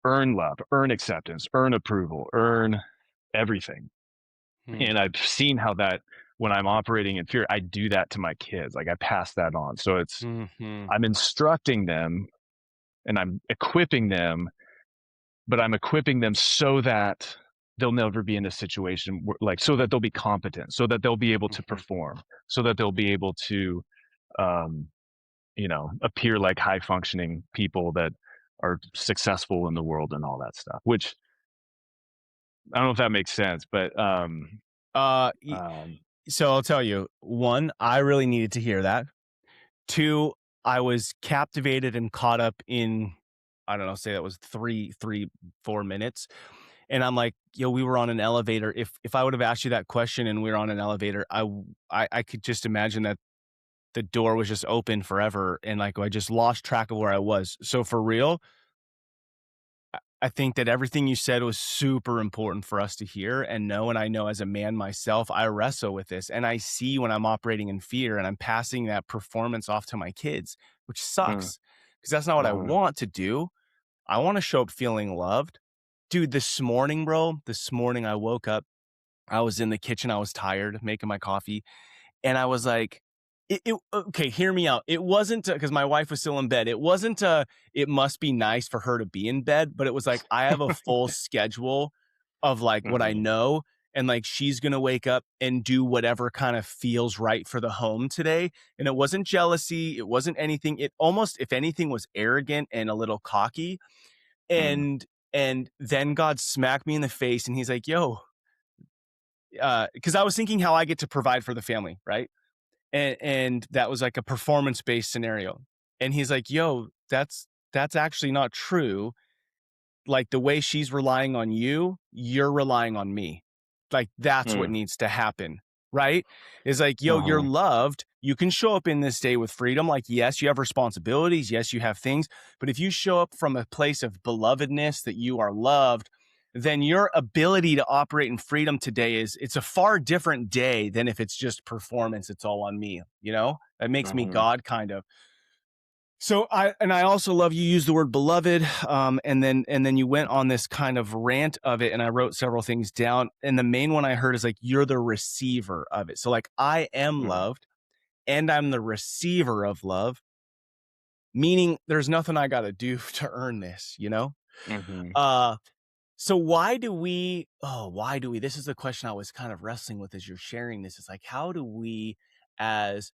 [SPEAKER 1] earn love, earn acceptance, earn approval, earn everything.
[SPEAKER 2] Hmm.
[SPEAKER 1] And I've seen how that when I'm operating in fear, I do that to my kids. Like I pass that on. So
[SPEAKER 2] Mhm.
[SPEAKER 1] I'm instructing them and I'm equipping them, but I'm equipping them so that they'll never be in a situation where, like, so that they'll be competent, so that they'll be able to
[SPEAKER 2] Mhm.
[SPEAKER 1] perform, so that they'll be able to, um, appear like high functioning people that are successful in the world and all that stuff, which I don't know if that makes sense, but
[SPEAKER 2] Uh, y-
[SPEAKER 1] um,
[SPEAKER 2] so I'll tell you, one, I really needed to hear that. Two, I was captivated and caught up in, I don't know, say that was 4 minutes. And I'm like, yo, we were on an elevator. If I would have asked you that question and we were on an elevator, I could just imagine that the door was just open forever and like I just lost track of where I was. So for real, I think that everything you said was super important for us to hear and know. And I know as a man myself, I wrestle with this and I see when I'm operating in fear and I'm passing that performance off to my kids, which
[SPEAKER 1] uh,
[SPEAKER 2] sucks because that's not what I
[SPEAKER 1] uh,
[SPEAKER 2] want to do. I want to show up feeling loved. Dude, this morning I woke up, I was in the kitchen, I was tired making my coffee. And I was like, okay, hear me out. It wasn't because my wife was still in bed. It wasn't it must be nice for her to be in bed, but it was like I have a full schedule of like what I
[SPEAKER 1] mhm,
[SPEAKER 2] know. And like she's gonna wake up and do whatever kind of feels right for the home today. And it wasn't jealousy, it wasn't anything. It almost, if anything, was arrogant and a little cocky.
[SPEAKER 1] mm,
[SPEAKER 2] And and then God smacked me in the face and he's like, yo, because I was thinking how I get to provide for the family, right? And that was like a performance based scenario. And he's like, "Yo, that's actually not true. Like the way she's relying on you, you're relying on me. Like that's what
[SPEAKER 1] mm,
[SPEAKER 2] needs to happen." Right? Is like, "Yo, you're
[SPEAKER 1] uh-huh,
[SPEAKER 2] loved. You can show up in this day with freedom. Like, yes, you have responsibilities. Yes, you have things. But if you show up from a place of belovedness that you are loved, then your ability to operate in freedom today it's a far different day than if it's just performance. It's all on me. You know, that makes me
[SPEAKER 1] uh-huh,
[SPEAKER 2] God kind of. So I also love you use the word beloved, and then you went on this kind of rant of it, and I wrote several things down, and the main one I heard is like you're the receiver of it. So like I am
[SPEAKER 1] mm,
[SPEAKER 2] loved, and I'm the receiver of love, meaning there's nothing I got to do to earn this, you know.
[SPEAKER 1] mhm,
[SPEAKER 2] Uh, So why do we, this is the question I was kind of wrestling with as you're sharing this. It's like, how do we, as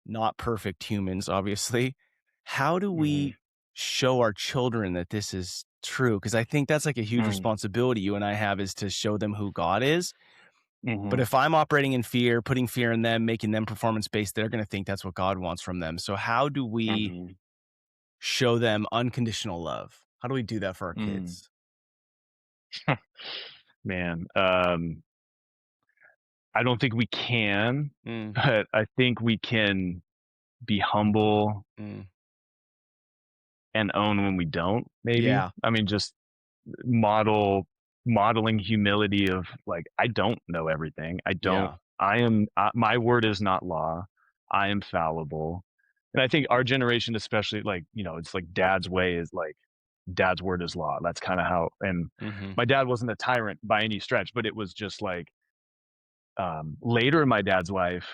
[SPEAKER 2] not perfect humans, obviously, how do
[SPEAKER 1] Mhm.
[SPEAKER 2] we show our children that this is true? Because I think that's like a huge
[SPEAKER 1] Mm.
[SPEAKER 2] responsibility you and I have, is to show them who God is. But
[SPEAKER 1] Mhm.
[SPEAKER 2] if I'm operating in fear, putting fear in them, making them performance based, they're going to think that's what God wants from them. So how do we
[SPEAKER 1] Mhm.
[SPEAKER 2] show them unconditional love? How do we do that for our
[SPEAKER 1] Mm.
[SPEAKER 2] kids?
[SPEAKER 1] Man, I don't think we can,
[SPEAKER 2] Mm,
[SPEAKER 1] but I think we can be humble
[SPEAKER 2] mm.
[SPEAKER 1] and own when we don't, maybe.
[SPEAKER 2] Yeah.
[SPEAKER 1] I mean, just modeling humility of like, I don't know everything.
[SPEAKER 2] Yeah.
[SPEAKER 1] My word is not law. I am fallible. And I think our generation, especially, like, it's like dad's way is like dad's word is law. That's kind of how, and
[SPEAKER 2] Hmm.
[SPEAKER 1] my dad wasn't a tyrant by any stretch, but it was just like, later in my dad's life,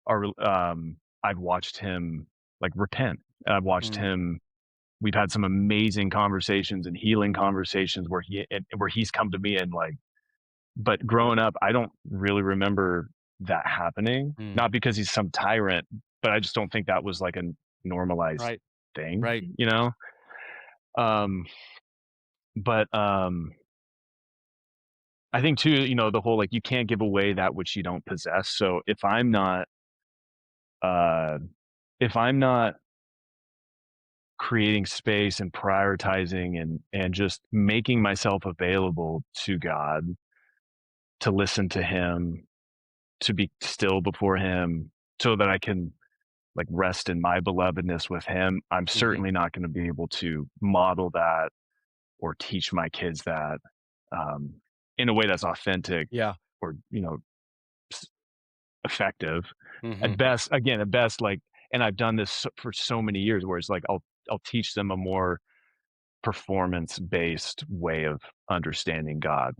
[SPEAKER 1] I've watched him like repent. I've watched
[SPEAKER 2] Mm,
[SPEAKER 1] him. We've had some amazing conversations and healing conversations where he's come to me and like, but growing up, I don't really remember that happening.
[SPEAKER 2] mm.
[SPEAKER 1] Not because he's some tyrant, but I just don't think that was like a normalized
[SPEAKER 2] Right.
[SPEAKER 1] thing,
[SPEAKER 2] Right.
[SPEAKER 1] you know? Um, but I think too, the whole like you can't give away that which you don't possess. So uh if I'm not creating space and prioritizing and just making myself available to God, to listen to him, to be still before him so that I can like rest in my belovedness with him, I'm
[SPEAKER 2] Hmm.
[SPEAKER 1] certainly not going to be able to model that or teach my kids that, um, in a way that's authentic
[SPEAKER 2] Yeah.
[SPEAKER 1] or, effective.
[SPEAKER 2] Hmm.
[SPEAKER 1] At best, like, and I've done this for so many years where it's like I'll teach them a more performance based way of understanding God,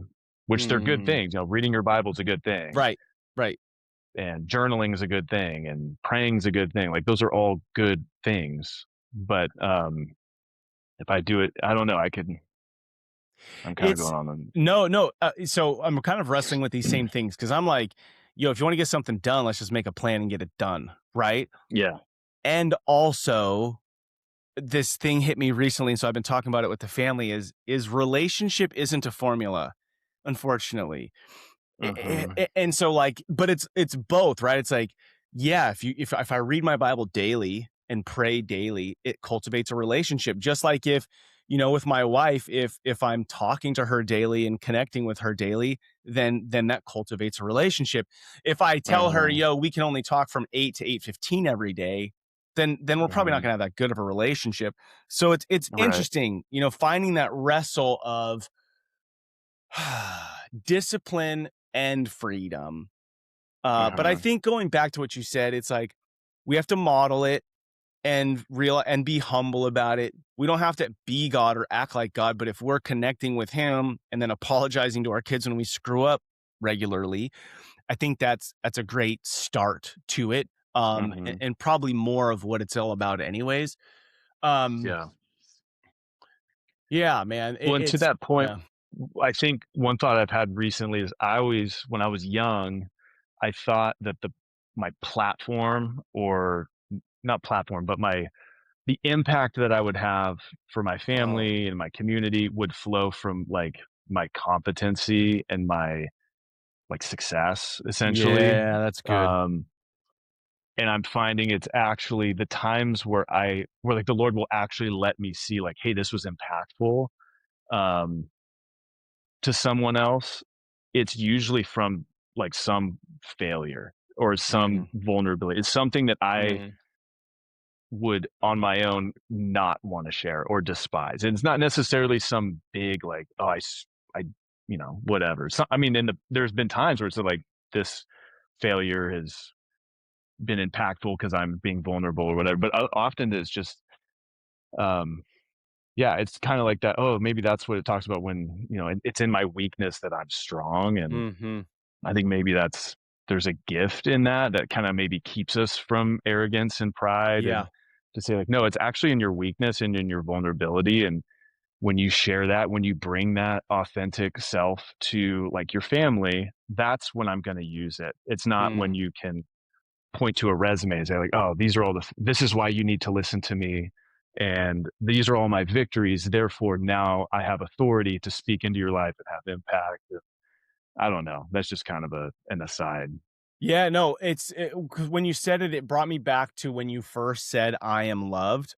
[SPEAKER 1] which they're good
[SPEAKER 2] Mm.
[SPEAKER 1] things. Reading your Bible is a good thing,
[SPEAKER 2] Right. Right.
[SPEAKER 1] and journaling is a good thing, and praying is a good thing. Like those are all good things. But if I do it, I don't know. I'm kind of
[SPEAKER 2] It's
[SPEAKER 1] going on.
[SPEAKER 2] no, no. So I'm kind of wrestling with these same things because I'm like, yo, if you want to get something done, let's just make a plan and get it done. Right.
[SPEAKER 1] Yeah.
[SPEAKER 2] And also, this thing hit me recently, and so I've been talking about it with the family, is relationship isn't a formula, unfortunately.
[SPEAKER 1] Hmm.
[SPEAKER 2] And so, like, but it's both, right? It's like, yeah, if I read my Bible daily and pray daily, it cultivates a relationship. Just like if, with my wife, if I'm talking to her daily and connecting with her daily, then that cultivates a relationship. If I tell her,
[SPEAKER 1] Hmm.
[SPEAKER 2] yo, we can only talk from 8 to 8:15 every day, then we're probably not
[SPEAKER 1] Hmm.
[SPEAKER 2] gonna have that good of a relationship. So it's
[SPEAKER 1] Right.
[SPEAKER 2] interesting, finding that wrestle of discipline and freedom. But I
[SPEAKER 1] Hmm.
[SPEAKER 2] think going back to what you said, it's like we have to model it and be humble about it. We don't have to be God or act like God, but if we're connecting with him and then apologizing to our kids when we screw up regularly, I think that's a great start to it.
[SPEAKER 1] Hmm.
[SPEAKER 2] And probably more of what it's all about anyways. Um,
[SPEAKER 1] Yeah.
[SPEAKER 2] yeah, man,
[SPEAKER 1] Well, and to
[SPEAKER 2] it's
[SPEAKER 1] that point,
[SPEAKER 2] yeah.
[SPEAKER 1] I think one thought I've had recently is when I was young, I thought that my platform, or not platform, but the impact that I would have for my
[SPEAKER 2] Oh,
[SPEAKER 1] family and my community would flow from like my competency and my like success, essentially.
[SPEAKER 2] yeah, that's good.
[SPEAKER 1] Um, and I'm finding it's actually the times where like the Lord will actually let me see like, hey, this was impactful. Um, to someone else, it's usually from like some failure or some
[SPEAKER 2] Mm,
[SPEAKER 1] vulnerability. It's something that I
[SPEAKER 2] mm,
[SPEAKER 1] would on my own not want to share or despise. And it's not necessarily some big like, oh, I, whatever. So, I mean, there's been times where it's like this failure has been impactful because I'm being vulnerable or whatever. But often it's just, um, yeah, it's kind of like that. Oh, maybe that's what it talks about when, it's in my weakness that I'm strong. And
[SPEAKER 2] mhm.
[SPEAKER 1] I think maybe there's a gift in that kind of maybe keeps us from arrogance and pride, and
[SPEAKER 2] Yeah.
[SPEAKER 1] to say like, no, it's actually in your weakness and in your vulnerability. And when you share that, when you bring that authentic self to like your family, that's when I'm going to use it. It's not when
[SPEAKER 2] Mm.
[SPEAKER 1] you can point to a resume and say like, oh, these are all this is why you need to listen to me. And these are all my victories. Therefore, now I have authority to speak into your life and have impact. I don't know. That's just kind of an aside.
[SPEAKER 2] Yeah, no, 'cause when you said it, it brought me back to when you first said, "I am loved."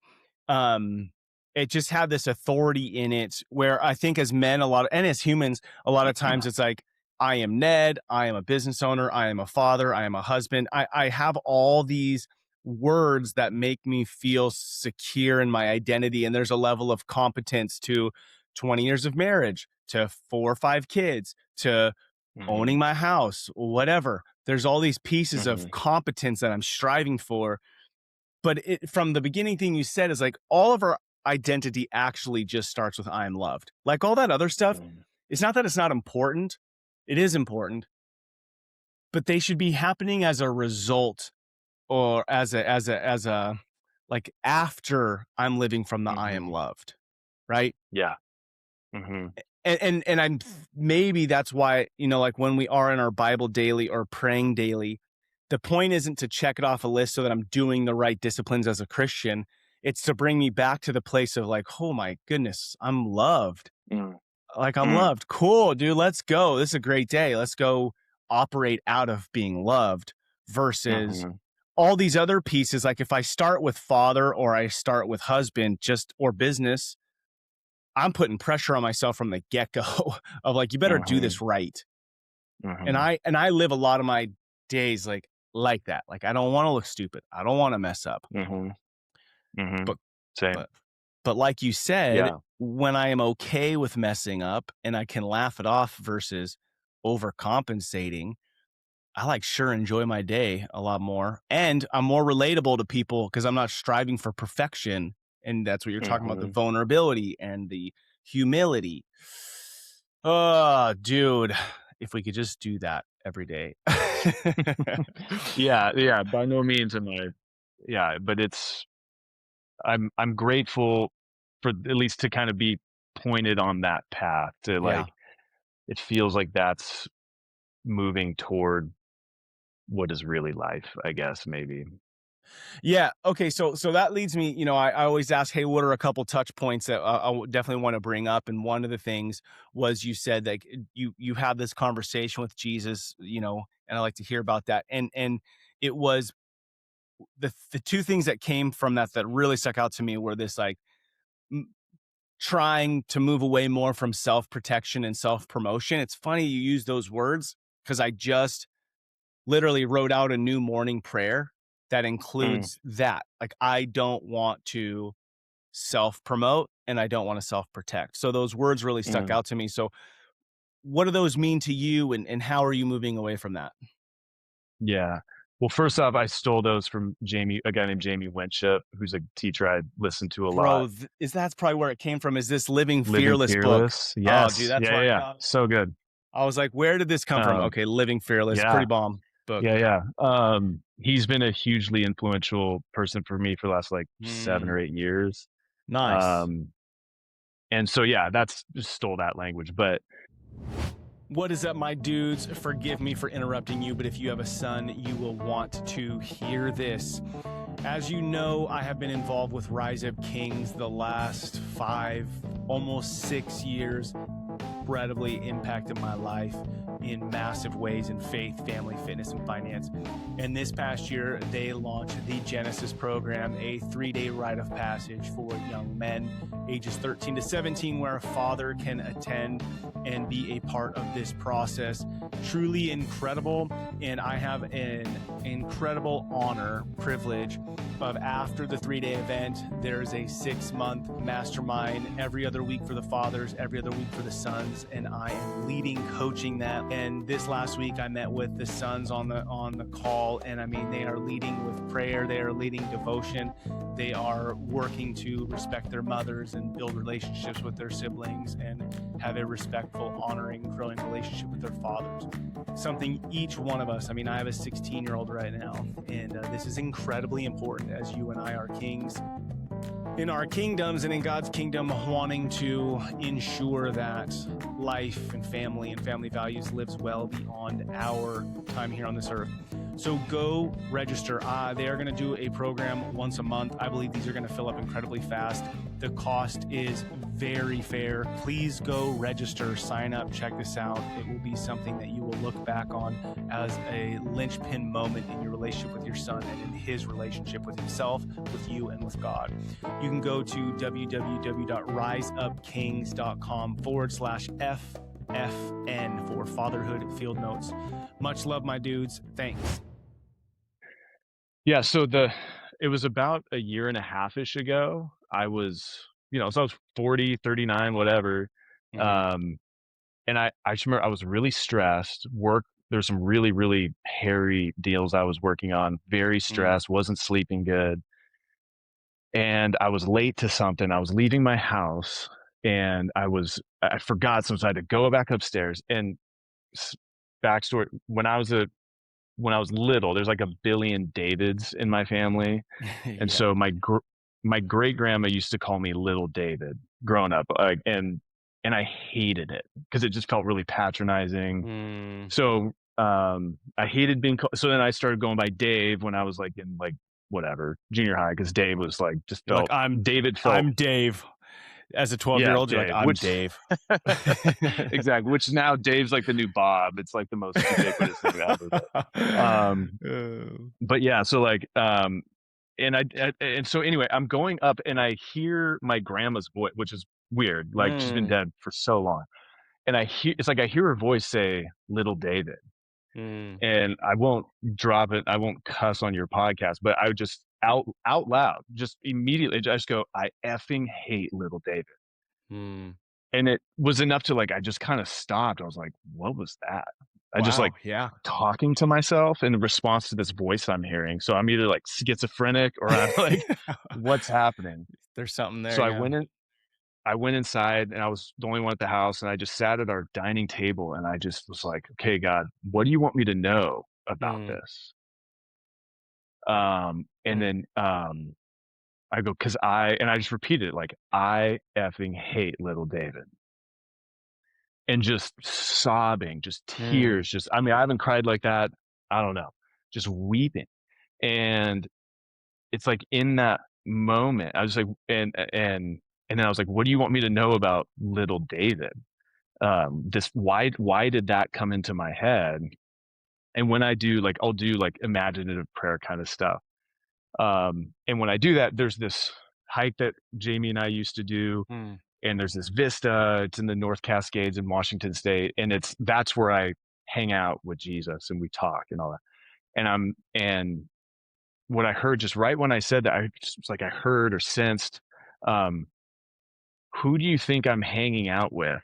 [SPEAKER 2] Um, it just had this authority in it where I think as men, and as humans, a lot of times it's like, I am Ned, I am a business owner, I am a father, I am a husband. I have all these words that make me feel secure in my identity. And there's a level of competence to 20 years of marriage, to 4 or 5 kids, to
[SPEAKER 1] Hmm.
[SPEAKER 2] owning my house, whatever. There's all these pieces of
[SPEAKER 1] Hmm.
[SPEAKER 2] competence that I'm striving for. But from the beginning thing you said is like all of our identity actually just starts with I am loved. Like all that other stuff, it's not that it's not important. It is important, but they should be happening as a result or as a like after I'm living from the I am
[SPEAKER 1] Hmm.
[SPEAKER 2] loved, right?
[SPEAKER 1] Yeah. Hmm.
[SPEAKER 2] And I'm maybe that's why, like when we are in our Bible daily or praying daily, the point isn't to check it off a list so that I'm doing the right disciplines as a Christian. It's to bring me back to the place of like, oh my goodness, I'm loved.
[SPEAKER 1] Mm.
[SPEAKER 2] Like I'm
[SPEAKER 1] Mm.
[SPEAKER 2] loved. Cool, dude. Let's go. This is a great day. Let's go operate out of being loved versus
[SPEAKER 1] Mhm.
[SPEAKER 2] all these other pieces. Like if I start with father or I start with husband, just or business, I'm putting pressure on myself from the get-go of like, you better do
[SPEAKER 1] Mhm.
[SPEAKER 2] this right. And
[SPEAKER 1] Mhm.
[SPEAKER 2] I live a lot of my days like that. Like I don't want to look stupid. I don't want to mess up.
[SPEAKER 1] Mhm. Mhm.
[SPEAKER 2] But
[SPEAKER 1] Same.
[SPEAKER 2] but but like you said,
[SPEAKER 1] Yeah.
[SPEAKER 2] when I am okay with messing up and I can laugh it off versus overcompensating, I like sure enjoy my day a lot more. And I'm more relatable to people because I'm not striving for perfection. And that's what you're talking about, the
[SPEAKER 1] Mhm.
[SPEAKER 2] vulnerability and the humility. Oh, dude, if we could just do that every day.
[SPEAKER 1] Yeah, yeah, by no means am I, yeah, but I'm grateful for at least to kind of be pointed on that path to
[SPEAKER 2] Yeah.
[SPEAKER 1] like it feels like that's moving toward what is really life, I guess, maybe.
[SPEAKER 2] Yeah. Okay. So that leads me, I always ask, hey, what are a couple touch points that definitely want to bring up? And one of the things was you said that you have this conversation with Jesus, and I like to hear about that. And it was the two things that came from that really stuck out to me were this like trying to move away more from self protection and self promotion. It's funny you use those words because I just literally wrote out a new morning prayer that
[SPEAKER 1] Mm.
[SPEAKER 2] includes that. Like, I don't want to self promote and I don't want to self protect. So those words really stuck
[SPEAKER 1] Mm.
[SPEAKER 2] out to me. So, what do those mean to you and how are you moving away from that?
[SPEAKER 1] Yeah. Well, first off, I stole those from a guy named Jamie Winship, who's a teacher I listened to a lot.
[SPEAKER 2] Bro, that's probably where it came from. Is this Living
[SPEAKER 1] Living
[SPEAKER 2] Fearless book?
[SPEAKER 1] Fearless.
[SPEAKER 2] Oh, dude,
[SPEAKER 1] Yes.
[SPEAKER 2] that's
[SPEAKER 1] Yeah,
[SPEAKER 2] where
[SPEAKER 1] yeah,
[SPEAKER 2] I
[SPEAKER 1] yeah.
[SPEAKER 2] got it.
[SPEAKER 1] So good.
[SPEAKER 2] I was like, where did this come from?
[SPEAKER 1] Um,
[SPEAKER 2] Okay, Living Fearless,
[SPEAKER 1] yeah,
[SPEAKER 2] pretty bomb book.
[SPEAKER 1] yeah, yeah. He's been a hugely influential person for me for the last like 7 or 8 years.
[SPEAKER 2] Nice.
[SPEAKER 1] Um, and so yeah, that's just stole that language. But
[SPEAKER 2] What is up, my dudes? Forgive me for interrupting you, but if you have a son, you will want to hear this. As you know, I have been involved with Rise Up Kings the last 5, almost 6 years. Incredibly impacted my life in massive ways in faith, family, fitness, and finance. And this past year, they launched the Genesis program, a 3-day rite of passage for young men ages 13 to 17, where a father can attend and be a part of this process. Truly incredible. And I have an incredible honor, privilege of after the 3-day event, there's a 6-month mastermind every other week for the fathers, every other week for the sons, and I am leading, coaching that. And this last week, I met with the sons on the call, and I mean, they are leading with prayer, they are leading devotion, they are working to respect their mothers and build relationships with their siblings and have a respectful, honoring, growing relationship with their fathers. Something each one of us, I mean, I have a 16-year-old right now, and this is incredibly important as you and I are kings. in our kingdoms and in God's kingdom, wanting to ensure that life and family values lives well beyond our time here on this earth. So go register. They are going to do a program once a month. I believe these are going to fill up incredibly fast. The cost is very fair. Please go register, sign up, check this out. It will be something that you will look back on as a linchpin moment in your relationship with your son and in his relationship with himself, with you, and with God. You can go to www.riseupkings.com/FFN for Fatherhood Field Notes. Much love, my dudes. Thanks.
[SPEAKER 1] Yeah, so it was about a year and a half-ish ago. I was, so I was 40, 39, whatever. And I just remember I was really stressed. There's some really, really hairy deals I was working on, very stressed, wasn't sleeping good. And I was late to something. I was leaving my house and I forgot something. So I had to go back upstairs. And backstory, when I was little, there's like a billion Davids in my family. And
[SPEAKER 2] Yeah.
[SPEAKER 1] so my great grandma used to call me Little David growing up. And I hated it because it just felt really patronizing. So I hated being called. So then I started going by Dave when I was like in like whatever junior high, because Dave was like just
[SPEAKER 2] You're like,
[SPEAKER 1] felt David felt
[SPEAKER 2] I'm Dave. As a 12-year
[SPEAKER 1] yeah,
[SPEAKER 2] old, you're like,
[SPEAKER 1] Dave,
[SPEAKER 2] I'm
[SPEAKER 1] which
[SPEAKER 2] Dave.
[SPEAKER 1] exactly, which now Dave's like the new Bob. It's like the most ubiquitous thing ever. But yeah, so like and so anyway, I'm going up and I hear my grandma's voice, which is weird. Like she's been dead for so long. And I hear her voice say Little David. And I won't drop it, I won't cuss on your podcast, but I would just out loud, just immediately just go, I effing hate Little David. And it was enough to like, I just kind of stopped. I was like, what was that? I just like
[SPEAKER 2] Wow. Yeah.
[SPEAKER 1] talking to myself in response to this voice I'm hearing. So I'm either like schizophrenic or I'm like, what's happening?
[SPEAKER 2] There's something there.
[SPEAKER 1] So
[SPEAKER 2] Yeah.
[SPEAKER 1] I went inside and I was the only one at the house, and I just sat at our dining table and I just was like, okay, God, what do you want me to know about this? And then I go, and I just repeated it like, I effing hate Little David. And just sobbing, just tears, I mean, I haven't cried like that. I don't know, just weeping. And it's like in that moment, I was like, and then I was like, what do you want me to know about Little David? Why did that come into my head? And when I do, like, I'll do like imaginative prayer kind of stuff. And when I do that, there's this hike that Jamie and I used to do, and there's this vista. It's in the North Cascades in Washington State, and that's where I hang out with Jesus and we talk and all that. And what I heard just right when I said that, I just was like, I heard or sensed, um, who do you think I'm hanging out with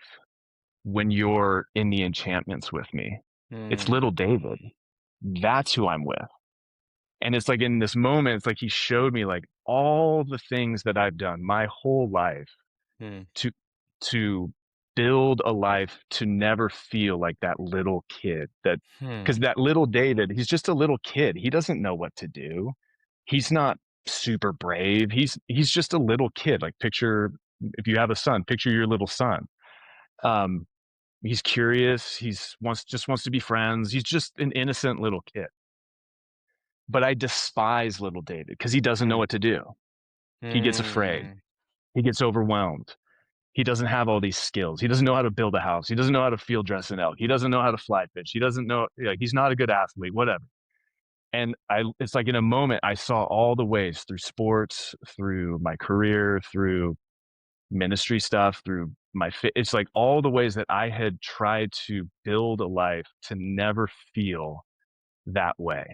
[SPEAKER 1] when you're in the enchantments with me? It's Little David. That's who I'm with. And it's like in this moment, it's like he showed me like all the things that I've done my whole life to to build a life to never feel like that little kid, that because that little David, he's just a little kid. He doesn't know what to do. He's not super brave. He's just a little kid. Like picture, if you have a son, picture your little son. Um, he's curious. Just wants to be friends. He's just an innocent little kid. But I despise little David because he doesn't know what to do. He gets afraid. He gets overwhelmed. He doesn't have all these skills. He doesn't know how to build a house. He doesn't know how to field dress an elk. He doesn't know how to fly fish. He doesn't know, like, he's not a good athlete, whatever. And it's like in a moment, I saw all the ways through sports, through my career, through ministry stuff, through it's like all the ways that I had tried to build a life to never feel that way.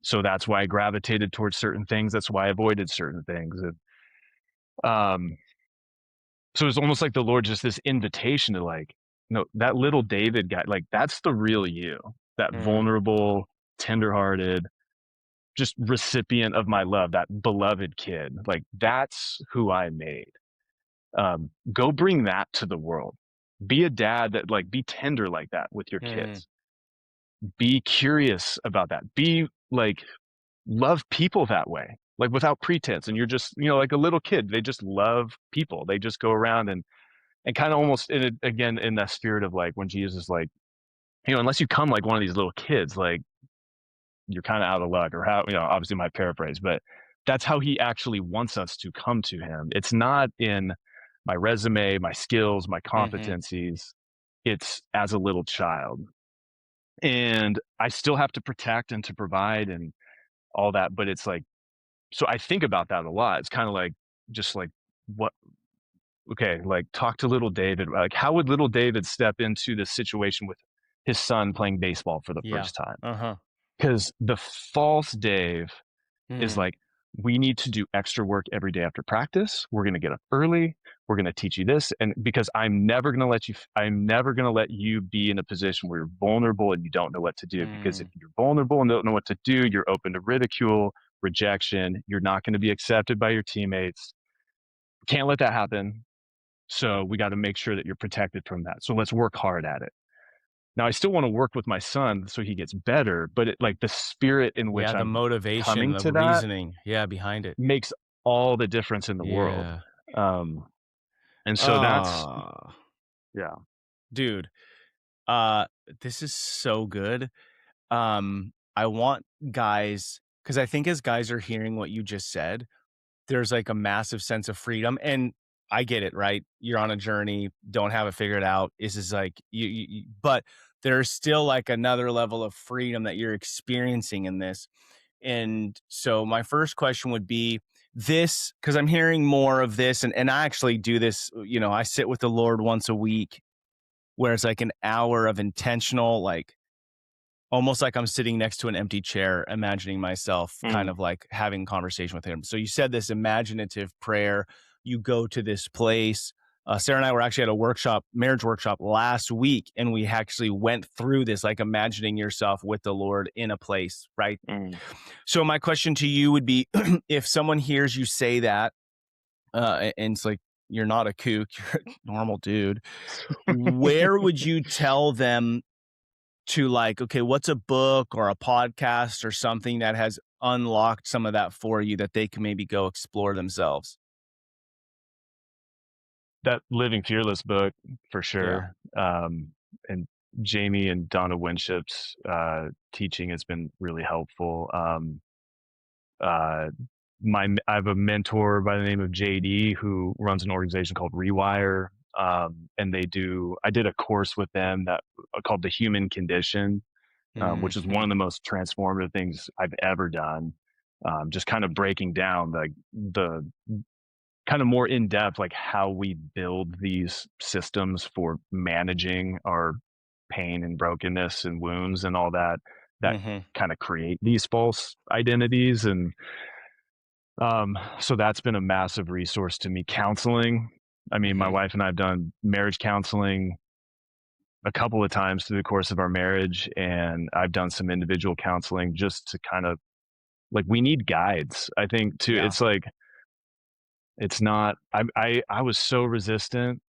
[SPEAKER 1] So that's why I gravitated towards certain things. That's why I avoided certain things. And, so it's almost like the Lord, just this invitation to like, no, that little David guy, like that's the real you, that vulnerable, tenderhearted, just recipient of my love, that beloved kid. Like that's who I made. Go bring that to the world. Be a dad that like, be tender like that with your kids. Be curious about that. Be like, love people that way. like without pretense. And you're just, like a little kid. They just love people. They just go around and kind of almost in it again in that spirit of like when Jesus is like, unless you come like one of these little kids, like you're kind of out of luck or how, obviously my paraphrase, but that's how he actually wants us to come to him. It's not in my resume, my skills, my
[SPEAKER 2] Mhm.
[SPEAKER 1] competencies. It's as a little child. And I still have to protect and to provide and all that. But it's like, so I think about that a lot. It's kind of like, just like, what, okay, like talk to little David. Like, how would little David step into this situation with his son playing baseball for the
[SPEAKER 2] Yeah.
[SPEAKER 1] first time?
[SPEAKER 2] Uh-huh.
[SPEAKER 1] Because the false Dave is
[SPEAKER 2] Mhm.
[SPEAKER 1] like, we need to do extra work every day after practice. We're going to get up early. We're going to teach you this. And because I'm never going to let you be in a position where you're vulnerable and you don't know what to do. Because if
[SPEAKER 2] Mm.
[SPEAKER 1] you're vulnerable and don't know what to do, you're open to ridicule, rejection. You're not going to be accepted by your teammates. Can't let that happen. So we got to make sure that you're protected from that. So let's work hard at it. Now I still want to work with my son so he gets better, but like the spirit in which
[SPEAKER 2] Yeah, the
[SPEAKER 1] I'm
[SPEAKER 2] motivation,
[SPEAKER 1] coming
[SPEAKER 2] the
[SPEAKER 1] to that
[SPEAKER 2] reasoning, yeah, behind it.
[SPEAKER 1] makes all the difference in the world.
[SPEAKER 2] Yeah.
[SPEAKER 1] Um, and so that's
[SPEAKER 2] Ah,
[SPEAKER 1] yeah.
[SPEAKER 2] dude, uh, this is so good. I want guys, because I think as guys are hearing what you just said, there's like a massive sense of freedom, and I get it, right? You're on a journey, don't have it figured out. This is like but there's still like another level of freedom that you're experiencing in this. And so my first question would be this, because I'm hearing more of this, and I actually do this, I sit with the Lord once a week where it's like an hour of intentional, like almost like I'm sitting next to an empty chair, imagining myself kind
[SPEAKER 1] Mm,
[SPEAKER 2] of like having conversation with him. So you said this imaginative prayer. You go to this place. Sarah and I were actually at a workshop, marriage workshop last week, and we actually went through this, like imagining yourself with the Lord in a place, right?
[SPEAKER 1] mm.
[SPEAKER 2] So my question to you would be, if someone hears you say that, and it's like you're not a kook, you're a normal dude, where would you tell them to, like, okay, what's a book or a podcast or something that has unlocked some of that for you that they can maybe go explore themselves?
[SPEAKER 1] That Living Fearless book for
[SPEAKER 2] Yeah.
[SPEAKER 1] sure. And Jamie and Donna Winship's teaching has been really helpful. Uh, I have a mentor by the name of JD who runs an organization called Rewire. And I did a course with them that called The Human Condition, which is one of
[SPEAKER 2] Mhm.
[SPEAKER 1] the most transformative things I've ever done. Just kind of breaking down the kind of more in depth, like how we build these systems for managing our pain and brokenness and wounds and all that, that
[SPEAKER 2] Mhm.
[SPEAKER 1] kind of create these false identities. And so that's been a massive resource to me. Counseling. I mean, my
[SPEAKER 2] Mhm.
[SPEAKER 1] wife and I have done marriage counseling a couple of times through the course of our marriage, and I've done some individual counseling just to kind of like we need guides. I think too.
[SPEAKER 2] Yeah.
[SPEAKER 1] It's like it's not. I was so resistant.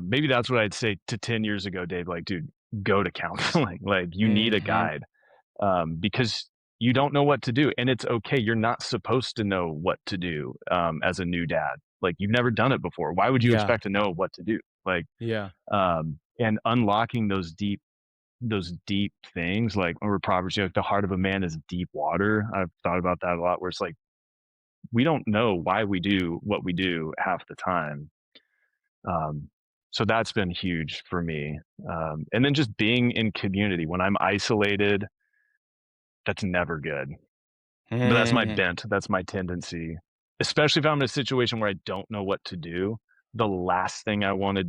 [SPEAKER 1] Maybe that's what I'd say to 10 years ago, Dave. Like, dude, go to counseling. Like, you need a
[SPEAKER 2] Mhm.
[SPEAKER 1] guide because you don't know what to do, and it's okay. You're not supposed to know what to do as a new dad. Like, you've never done it before. Why would you
[SPEAKER 2] Yeah.
[SPEAKER 1] expect to know what to do? Like,
[SPEAKER 2] Yeah.
[SPEAKER 1] and unlocking those deep things, like or Proverbs, like the heart of a man is deep water. I've thought about that a lot. Where it's like we don't know why we do what we do half the time. Um, so that's been huge for me. And then just being in community when I'm isolated, that's never good. But that's my
[SPEAKER 2] Mm.
[SPEAKER 1] bent. That's my tendency. Especially if I'm in a situation where I don't know what to do. The last thing I want to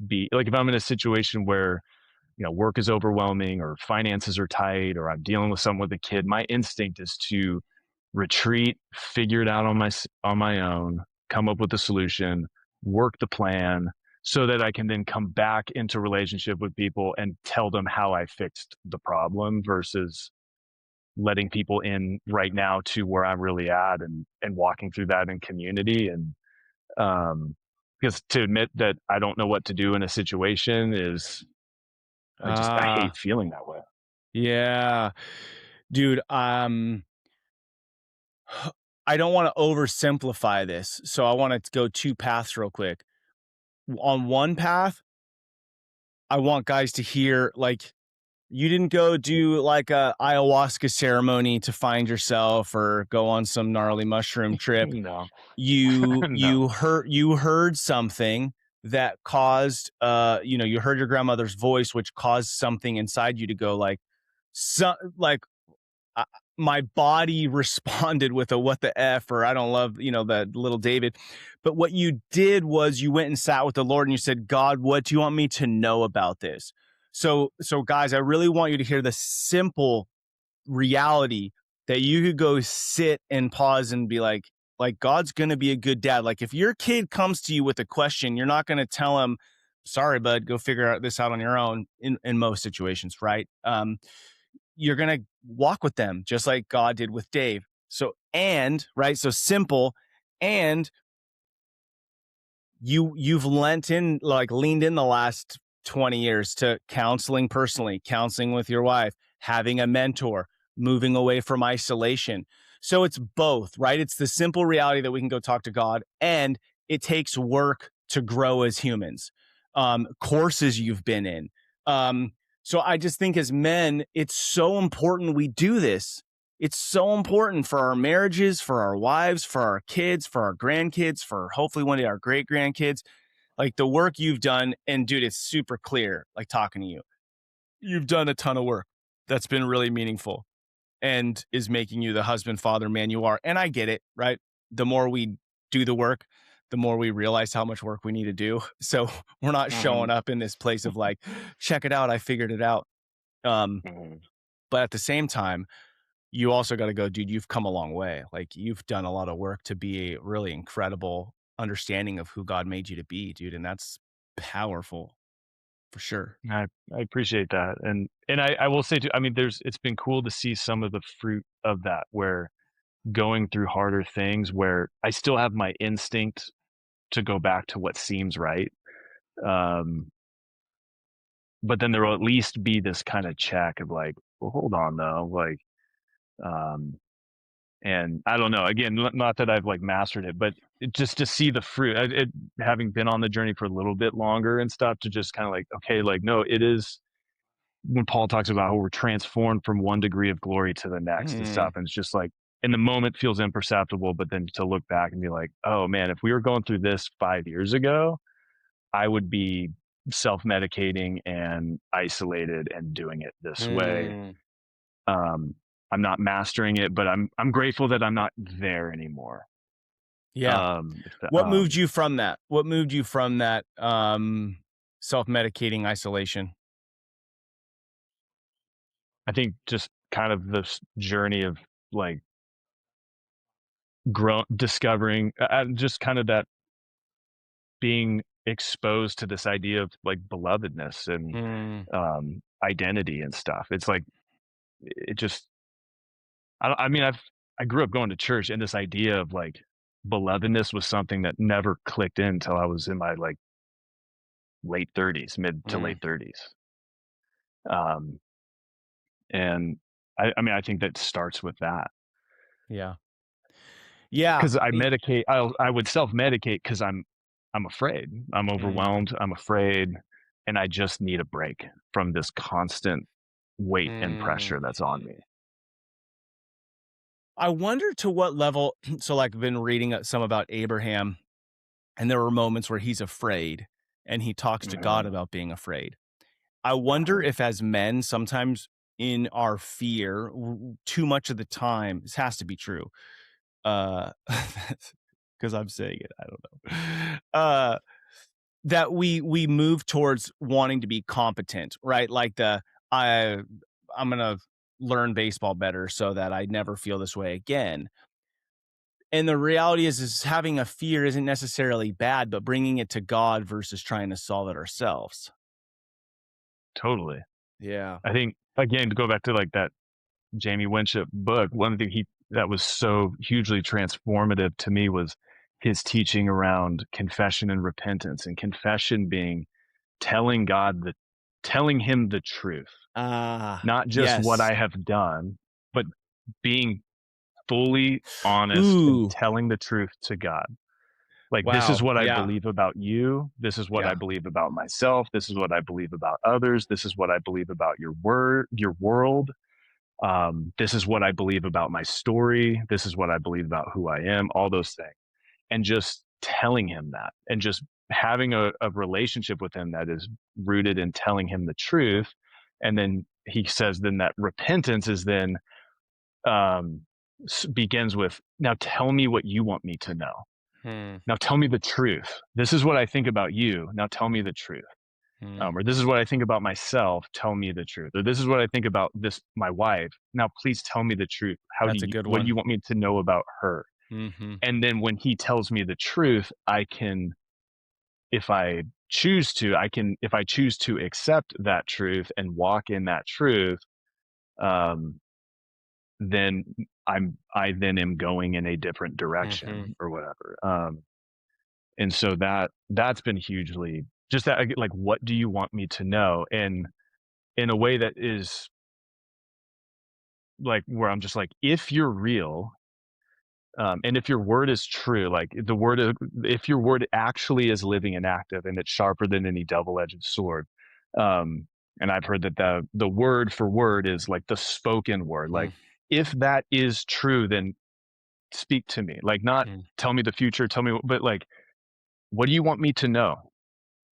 [SPEAKER 1] be like if I'm in a situation where work is overwhelming or finances are tight or I'm dealing with someone with a kid, my instinct is to retreat, figure it out on my own, come up with a solution, work the plan so that I can then come back into relationship with people and tell them how I fixed the problem versus letting people in right now to where I'm really at and walking through that in community and um because to admit that I don't know what to do in a situation is I hate
[SPEAKER 2] Ah,
[SPEAKER 1] feeling that way.
[SPEAKER 2] yeah. Dude, I don't want to oversimplify this, so I want to go two paths real quick. On one path, I want guys to hear like you didn't go do like a ayahuasca ceremony to find yourself or go on some gnarly mushroom trip.
[SPEAKER 1] No,
[SPEAKER 2] You
[SPEAKER 1] no.
[SPEAKER 2] you heard something that caused you heard your grandmother's voice, which caused something inside you to go like so like uh, my body responded with a what the f, or I don't love that little David. But what you did was you went and sat with the Lord and you said, God, what do you want me to know about this? So guys, I really want you to hear the simple reality that you could go sit and pause and be like God's going to be a good dad. Like if your kid comes to you with a question, you're not going to tell him, sorry bud, go figure out this out on your own in most situations, right? You're going to walk with them just like God did with Dave. So simple. And you've leaned in the last 20 years to counseling personally, counseling with your wife, having a mentor, moving away from isolation. So it's both, right? It's the simple reality that we can go talk to God, and it takes work to grow as humans. Courses you've been in. So I just think as men, it's so important we do this. It's so important for our marriages, for our wives, for our kids, for our grandkids, for hopefully one day our great grandkids. Like the work you've done, and dude, it's super clear, like talking to you. You've done a ton of work that's been really meaningful and is making you the husband, father, man you are. And I get it, right? The more we do the work, the more we realize how much work we need to do. So we're not showing
[SPEAKER 1] Mhm,
[SPEAKER 2] up in this place of like, check it out, I figured it out. Um,
[SPEAKER 1] mhm.
[SPEAKER 2] but at the same time, you also got to go, dude, you've come a long way. Like you've done a lot of work to be a really incredible understanding of who God made you to be, dude. And that's powerful for sure.
[SPEAKER 1] I appreciate that, and I will say too, I mean, it's been cool to see some of the fruit of that, where going through harder things, where I still have my instinct to go back to what seems right, um, but then there will at least be this kinda check of like, "Well, hold on though," like, um, and I don't know, again, not that I've, like, mastered it, but just to see the fruit, having been on the journey for a little bit longer and stuff, to just kinda like, okay, like, no, it is when Paul talks about how we're transformed from one degree of glory to the next and stuff.
[SPEAKER 2] Mm,
[SPEAKER 1] And it's just like in the moment feels imperceptible, but then to look back and be like, oh man, if we were going through this 5 years ago, I would be self medicating and isolated and doing it this way.
[SPEAKER 2] mm.
[SPEAKER 1] Um, I'm not mastering it, but I'm grateful that I'm not there anymore.
[SPEAKER 2] Yeah.
[SPEAKER 1] If the,
[SPEAKER 2] What moved you from that? What moved you from that self-medicating isolation?
[SPEAKER 1] I think just kind of this journey of like grow discovering just kind of that being exposed to this idea of like belovedness and
[SPEAKER 2] Mm,
[SPEAKER 1] identity and stuff. It's like it just I mean I grew up going to church, and this idea of like belovedness was something that never clicked in until I was in my like late 30s, mid to
[SPEAKER 2] mm.
[SPEAKER 1] late 30s. Um, and I mean I think that starts with that,
[SPEAKER 2] Yeah. Yeah.
[SPEAKER 1] because I would self medicate because I'm afraid, I'm
[SPEAKER 2] Mm,
[SPEAKER 1] overwhelmed, I'm afraid, and I just need a break from this constant weight and
[SPEAKER 2] mm.
[SPEAKER 1] pressure that's on me.
[SPEAKER 2] I wonder to what level. So, like, I've been reading some about Abraham, and there were moments where he's afraid and he talks to God
[SPEAKER 1] Mhm,
[SPEAKER 2] about being afraid. I wonder
[SPEAKER 1] mhm.
[SPEAKER 2] if, as men, sometimes in our fear, too much of the time, this has to be true. Uh, because I'm saying it, I don't know. That we move towards wanting to be competent, right? Like I I'm gonna learn baseball better so that I never feel this way again. And the reality is having a fear isn't necessarily bad, but bringing it to God versus trying to solve it ourselves.
[SPEAKER 1] Totally.
[SPEAKER 2] Yeah.
[SPEAKER 1] I think again, to go back to like that Jamie Winship book, one thing he that was so hugely transformative to me was his teaching around confession and repentance, and confession being telling God the telling him the truth,
[SPEAKER 2] Ah,
[SPEAKER 1] not just what
[SPEAKER 2] yes.
[SPEAKER 1] I have done, but being fully honest and
[SPEAKER 2] Ooh,
[SPEAKER 1] telling the truth to God. Like, this is
[SPEAKER 2] wow.
[SPEAKER 1] what I
[SPEAKER 2] Yeah.
[SPEAKER 1] believe about you. This is what I
[SPEAKER 2] Yeah.
[SPEAKER 1] believe about myself. This is what I believe about others. This is what I believe about your world. This is what I believe about my story. This is what I believe about who I am, all those things. And just telling him that and just having a relationship with him that is rooted in telling him the truth. And then he says, then that repentance is then um, begins with, now tell me what you want me to know.
[SPEAKER 2] Hmm.
[SPEAKER 1] Now tell me the truth. This is what I think about you. Now tell me the truth.
[SPEAKER 2] Hmm.
[SPEAKER 1] Or this is what I think about myself. Tell me the truth. Or this is what I think about my wife. Now please tell me the truth.
[SPEAKER 2] That's a good
[SPEAKER 1] What do
[SPEAKER 2] one.
[SPEAKER 1] you want me to know about her?
[SPEAKER 2] Hmm.
[SPEAKER 1] And then when he tells me the truth, I can, if I choose to, if I choose to accept that truth and walk in that truth, um, then I then am going in a different
[SPEAKER 2] Hmm.
[SPEAKER 1] direction or whatever. And so that's been hugely just that, like, what do you want me to know? And in a way that is like where I'm just like, if you're real, and if your word is true, like if your word actually is living and active and it's sharper than any double-edged sword. Um, and I've heard that the word for word is like the spoken word. Like, if that is true, then speak to me. Like, not tell me the future, tell me, but like, what do you want me to know?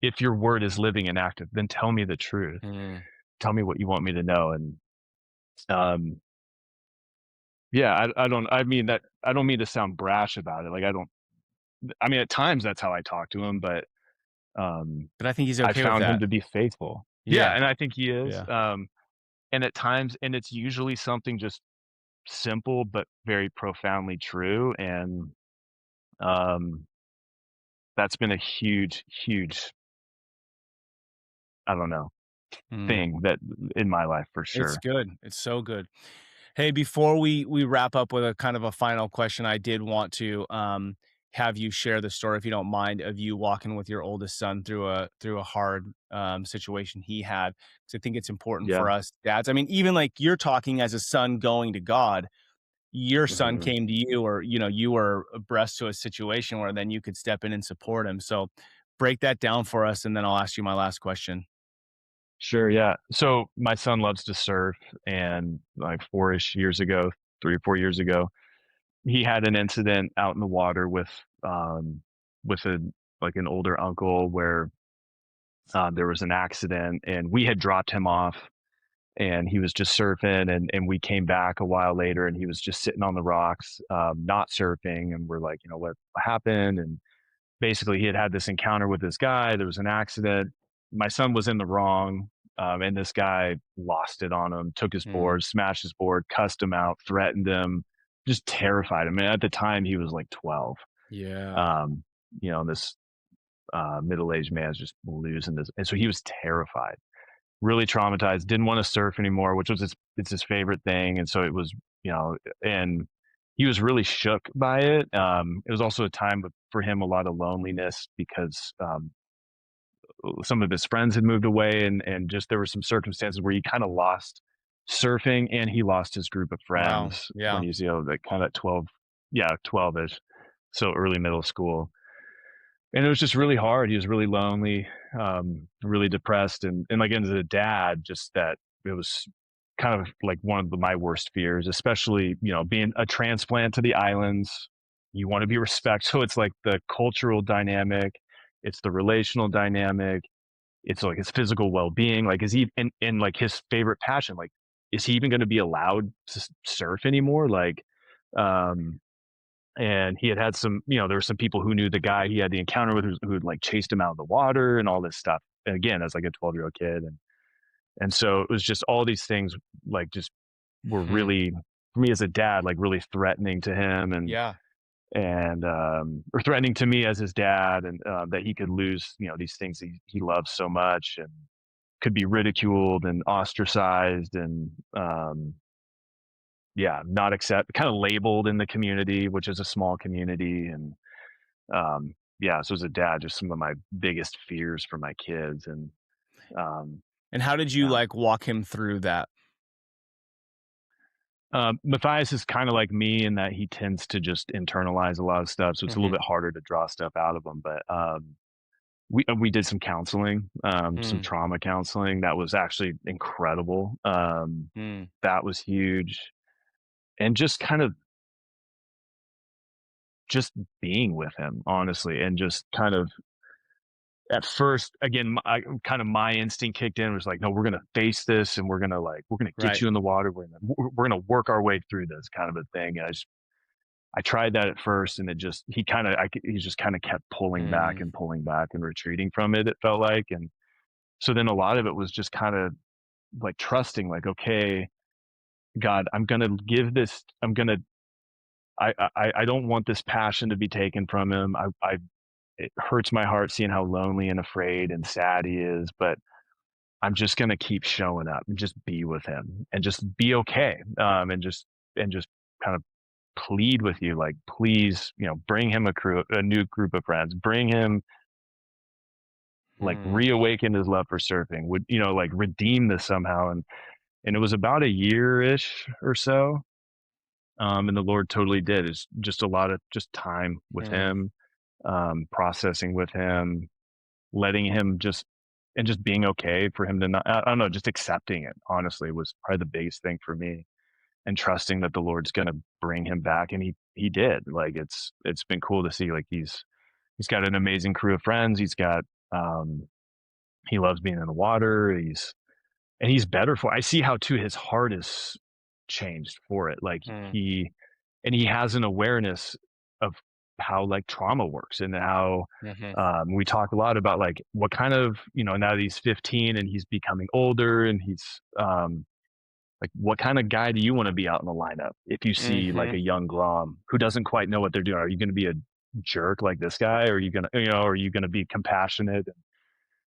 [SPEAKER 1] If your word is living and active, then tell me the truth.
[SPEAKER 2] Hmm.
[SPEAKER 1] Tell me what you want me to know. And um, yeah, I don't. I mean that. I don't mean to sound brash about it. Like, I don't. I mean, at times that's how I talk to him, but um,
[SPEAKER 2] But I think he's
[SPEAKER 1] I
[SPEAKER 2] okay with
[SPEAKER 1] found him
[SPEAKER 2] that.
[SPEAKER 1] to be faithful. Yeah,
[SPEAKER 2] Yeah.
[SPEAKER 1] and I think he is.
[SPEAKER 2] Yeah.
[SPEAKER 1] And at times, and it's usually something just simple but very profoundly true. And um, that's been a huge, huge. I don't know,
[SPEAKER 2] Hmm.
[SPEAKER 1] thing that in my life for
[SPEAKER 2] It's
[SPEAKER 1] sure.
[SPEAKER 2] good. It's so good. Hey, before we wrap up with a kind of a final question, I did want to have you share the story, if you don't mind, of you walking with your oldest son through a hard situation he had. Because I think it's important
[SPEAKER 1] Yeah.
[SPEAKER 2] for us dads. I mean, even like you're talking as a son going to God, your son
[SPEAKER 1] Mhm.
[SPEAKER 2] came to you, or you were abreast to a situation where then you could step in and support him. So break that down for us, and then I'll ask you my last question.
[SPEAKER 1] Sure, yeah. So my son loves to surf, and like 4-ish years ago, 3 or 4 years ago, he had an incident out in the water with a like an older uncle where there was an accident, and we had dropped him off, and he was just surfing, and we came back a while later, and he was just sitting on the rocks, not surfing, and we're like, what happened? And basically he had had this encounter with this guy. There was an accident. My son was in the wrong. And this guy lost it on him, took his
[SPEAKER 2] Mm,
[SPEAKER 1] board, smashed his board, cussed him out, threatened him, just terrified him. And at the time he was like 12.
[SPEAKER 2] yeah.
[SPEAKER 1] Um, this middle-aged man is just losing this. And so he was terrified, really traumatized, didn't want to surf anymore, which was it's his favorite thing. And so it was, and he was really shook by it. It was also a time for him, a lot of loneliness because some of his friends had moved away, and just there were some circumstances where he kind of lost surfing, and he lost his group of
[SPEAKER 2] Wow.
[SPEAKER 1] friends when
[SPEAKER 2] Yeah.
[SPEAKER 1] he's like kind of 12, yeah, 12ish, so early middle school. And it was just really hard. He was really lonely, really depressed, and like as a dad, just that it was kind of like one of my worst fears, especially being a transplant to the islands. You want to be respectful. It's like the cultural dynamic, it's the relational dynamic, it's like his physical well being. Like, is he in like his favorite passion? Like, is he even going to be allowed to surf anymore? Like, um, and he had some, there were some people who knew the guy he had the encounter with who had like chased him out of the water and all this stuff. And again, as like a 12-year-old kid, and so it was just all these things like just were
[SPEAKER 2] Hmm.
[SPEAKER 1] really, for me as a dad, like really threatening to him,
[SPEAKER 2] Yeah.
[SPEAKER 1] or threatening to me as his dad, and that he could lose these things he loves so much, and could be ridiculed and ostracized, and yeah, not accept, kind of labeled in the community, which is a small community. And yeah, so as a dad, just some of my biggest fears for my kids. And um,
[SPEAKER 2] And how did you
[SPEAKER 1] yeah,
[SPEAKER 2] like walk him through that?
[SPEAKER 1] Matthias is kind of like me in that he tends to just internalize a lot of stuff, so it's a little
[SPEAKER 2] Hmm.
[SPEAKER 1] bit harder to draw stuff out of him. But we did some counseling, some
[SPEAKER 2] Mm,
[SPEAKER 1] trauma counseling. That was actually incredible.
[SPEAKER 2] mm,
[SPEAKER 1] That was huge, and just kind of just being with him, honestly, and just kind of at first, again, kind of my instinct kicked in, was like, no, we're gonna face this, and we're gonna get
[SPEAKER 2] right.
[SPEAKER 1] you in the water. We're gonna work our way through this kind of a thing. And I tried that at first, and it just he just kind of kept
[SPEAKER 2] Mm,
[SPEAKER 1] pulling back and retreating from it. It felt like, and so then a lot of it was just kind of like trusting, like, okay, God, I'm gonna give this. I'm gonna. I don't want this passion to be taken from him. It hurts my heart seeing how lonely and afraid and sad he is, but I'm just gonna keep showing up and just be with him and just be okay. And just kind of plead with you, like, please, bring him a new group of friends, bring him, like,
[SPEAKER 2] mm,
[SPEAKER 1] reawaken his love for surfing, would, like, redeem this somehow. And it was about a year-ish or so. And the Lord totally did. It's just a lot of just time with
[SPEAKER 2] mm,
[SPEAKER 1] him, processing with him, letting him just being okay for him to not, I don't know, just accepting it, honestly, was probably the biggest thing for me, and trusting that the Lord's gonna bring him back, and he did. Like, it's been cool to see, like, he's got an amazing crew of friends. Um he loves being in the water. He's better for it. I see how too his heart is changed for it. Like,
[SPEAKER 2] mm,
[SPEAKER 1] he has an awareness of how, like, trauma works, and how,
[SPEAKER 2] mhm,
[SPEAKER 1] we talk a lot about, like, what kind of, now that he's 15 and he's becoming older, and he's, like, what kind of guy do you want to be out in the lineup if you see, like,
[SPEAKER 2] mhm,
[SPEAKER 1] a young Grom who doesn't quite know what they're doing? Are you going to be a jerk like this guy? Or are you going to, are you going to be compassionate?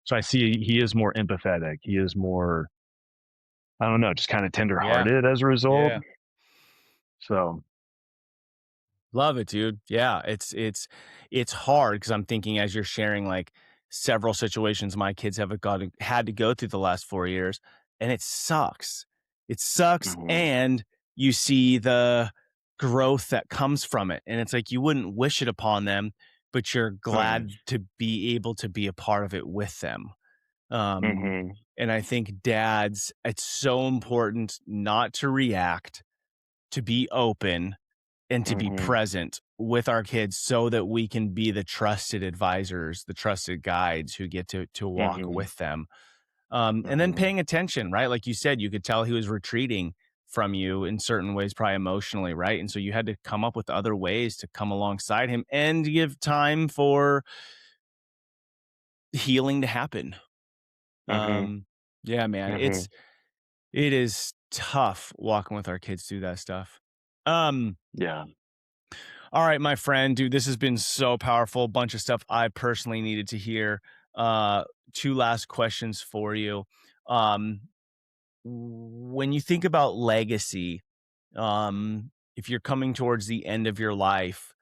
[SPEAKER 1] So I see he is more empathetic. He is more, I don't know, just kind of
[SPEAKER 2] yeah,
[SPEAKER 1] tender-hearted as a result.
[SPEAKER 2] yeah.
[SPEAKER 1] So,
[SPEAKER 2] Love it, dude. Yeah, it's hard because I'm thinking as you're sharing like several situations my kids have had to go through the last 4 years, and it sucks. It sucks,
[SPEAKER 1] mhm,
[SPEAKER 2] and you see the growth that comes from it, and it's like you wouldn't wish it upon them, but you're
[SPEAKER 1] mm,
[SPEAKER 2] glad to be able to be a part of it with them. Um,
[SPEAKER 1] mhm,
[SPEAKER 2] and I think dads, it's so important not to react, to be open and to be
[SPEAKER 1] mhm,
[SPEAKER 2] present with our kids so that we can be the trusted advisors, the trusted guides who get to walk
[SPEAKER 1] mhm,
[SPEAKER 2] with them. And then
[SPEAKER 1] mhm,
[SPEAKER 2] paying attention, right? Like you said, you could tell he was retreating from you in certain ways, probably emotionally, right? And so you had to come up with other ways to come alongside him and give time for healing to happen.
[SPEAKER 1] mhm,
[SPEAKER 2] Um, yeah, man,
[SPEAKER 1] mhm.
[SPEAKER 2] it is tough walking with our kids through that stuff. Um,
[SPEAKER 1] Yeah.
[SPEAKER 2] All right, my friend, dude, this has been so powerful. Bunch of stuff I personally needed to hear. Uh, Two last questions for you. Um, when you think about legacy, if you're coming towards the end of your life,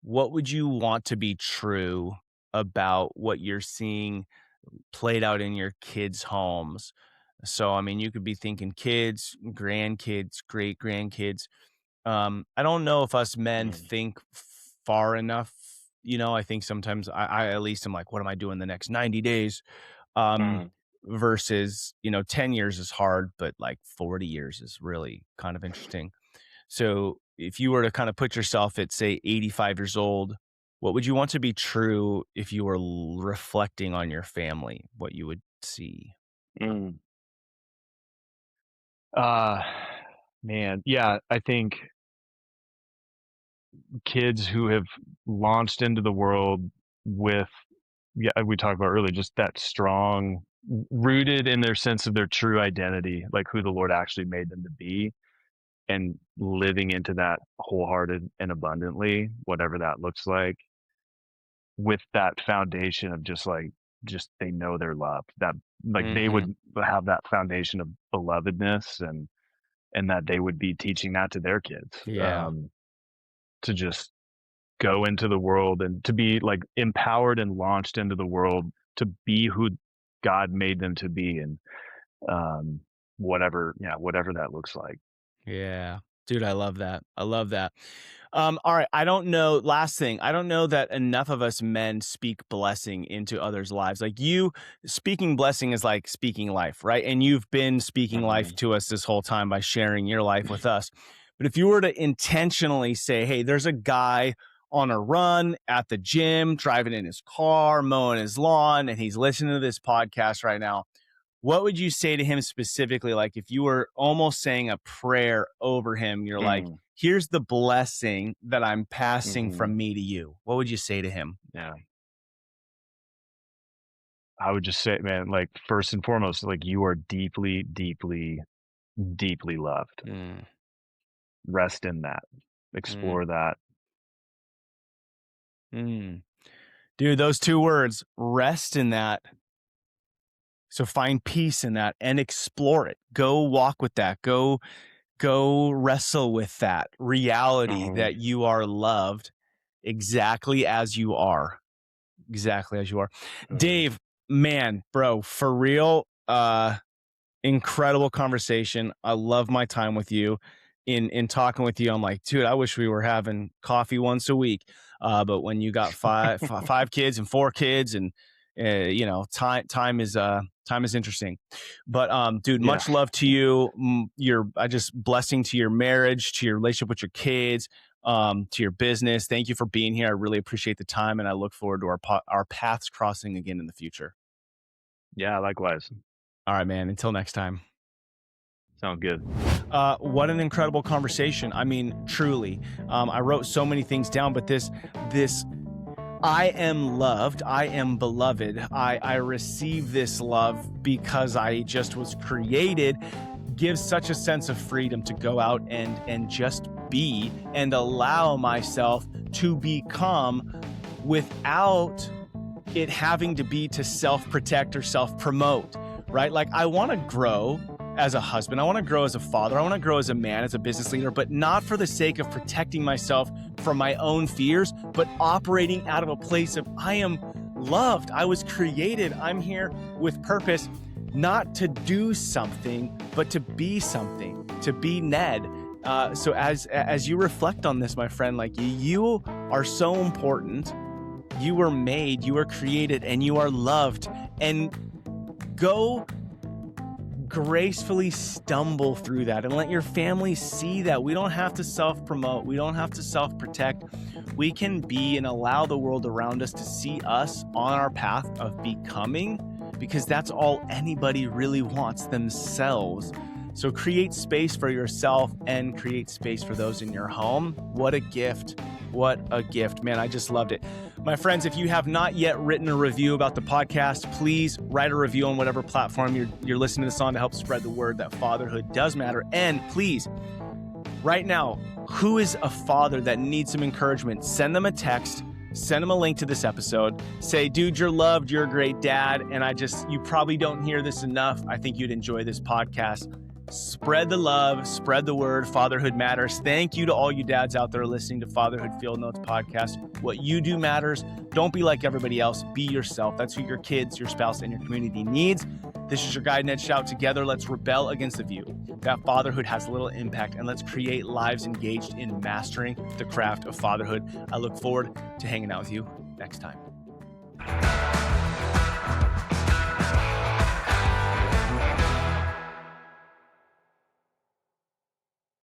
[SPEAKER 2] what would you want to be true about what you're seeing played out in your kids' homes? So, I mean, you could be thinking kids, grandkids, great grandkids. I don't know if us men
[SPEAKER 1] Mm,
[SPEAKER 2] think far enough. I think sometimes I at least am like, what am I doing the next 90 days? Um,
[SPEAKER 1] mm,
[SPEAKER 2] Versus, 10 years is hard, but like 40 years is really kind of interesting. So if you were to kind of put yourself at, say, 85 years old, what would you want to be true if you were reflecting on your family, what you would see?
[SPEAKER 1] mm. Uh, Man, yeah, I think kids who have launched into the world with, yeah, we talked about earlier, just that strong, rooted in their sense of their true identity, like who the Lord actually made them to be, and living into that wholehearted and abundantly, whatever that looks like, with that foundation of just they know they're loved. That, like, they
[SPEAKER 2] Hmm.
[SPEAKER 1] would have that foundation of belovedness, and that they would be teaching that to their kids,
[SPEAKER 2] Yeah.
[SPEAKER 1] to just go into the world and to be, like, empowered and launched into the world to be who God made them to be, and, um, whatever that looks like.
[SPEAKER 2] Yeah. Dude, I love that. I love that. All right. I don't know. Last thing, I don't know that enough of us men speak blessing into others' lives. Like you speaking blessing is like speaking life, right? And you've been speaking life
[SPEAKER 1] Mhm.
[SPEAKER 2] to us this whole time by sharing your life with us. But if you were to intentionally say, hey, there's a guy on a run at the gym, driving in his car, mowing his lawn, and he's listening to this podcast right now, what would you say to him specifically? Like if you were almost saying a prayer over him, you're like,
[SPEAKER 1] Mm,
[SPEAKER 2] here's the blessing that I'm passing
[SPEAKER 1] mhm.
[SPEAKER 2] from me to you. What would you say to him?
[SPEAKER 1] Yeah. I would just say, man, like, first and foremost, like, you are deeply, deeply, deeply loved.
[SPEAKER 2] Mm,
[SPEAKER 1] Rest in that.
[SPEAKER 2] mm,
[SPEAKER 1] Explore that.
[SPEAKER 2] mm. Dude, those two words, rest in that. So find peace in that and explore it. Go walk with that. Go wrestle with that reality
[SPEAKER 1] Mhm,
[SPEAKER 2] that you are loved exactly as you are. Exactly as you are.
[SPEAKER 1] mhm.
[SPEAKER 2] Dave, man, bro, for real, incredible conversation. I love my time with you. In talking with you, I'm like, dude, I wish we were having coffee once a week. But when you got five kids and four kids, and time is interesting. But dude,
[SPEAKER 1] Yeah.
[SPEAKER 2] much love to you. Your I just blessing to your marriage, to your relationship with your kids, to your business. Thank you for being here. I really appreciate the time, and I look forward to our paths crossing again in the future.
[SPEAKER 1] Yeah, likewise.
[SPEAKER 2] All right, man. Until next time.
[SPEAKER 1] Sound good.
[SPEAKER 2] What an incredible conversation. I mean, truly. I wrote so many things down, but this I am loved. I am beloved. I receive this love because I just was created gives such a sense of freedom to go out and just be and allow myself to become without it having to be to self-protect or self-promote, right? Like I want to grow as a husband. I want to grow as a father. I want to grow as a man, as a business leader, but not for the sake of protecting myself from my own fears, but operating out of a place of I am loved. I was created. I'm here with purpose, not to do something, but to be something, to be Ned. So as you reflect on this, my friend, like you are so important. You were made, you were created, and you are loved. And go gracefully stumble through that and let your family see that we don't have to self-promote. We don't have to self-protect. We can be and allow the world around us to see us on our path of becoming, because that's all anybody really wants themselves. So create space for yourself and create space for those in your home. What a gift. What a gift, man. I just loved it. My friends, if you have not yet written a review about the podcast, please write a review on whatever platform you're listening to this on to help spread the word that fatherhood does matter. And please, right now, who is a father that needs some encouragement? Send them a text, send them a link to this episode. Say, dude, you're loved. You're a great dad. And you probably don't hear this enough. I think you'd enjoy this podcast. Spread the love, spread the word. Fatherhood matters. Thank you to all you dads out there listening to Fatherhood Field Notes podcast. What you do matters. Don't be like everybody else. Be yourself. That's who your kids, your spouse, and your community needs. This is your guide, Ned Shout. Together, let's rebel against the view that fatherhood has little impact, and let's create lives engaged in mastering the craft of fatherhood. I look forward to hanging out with you next time.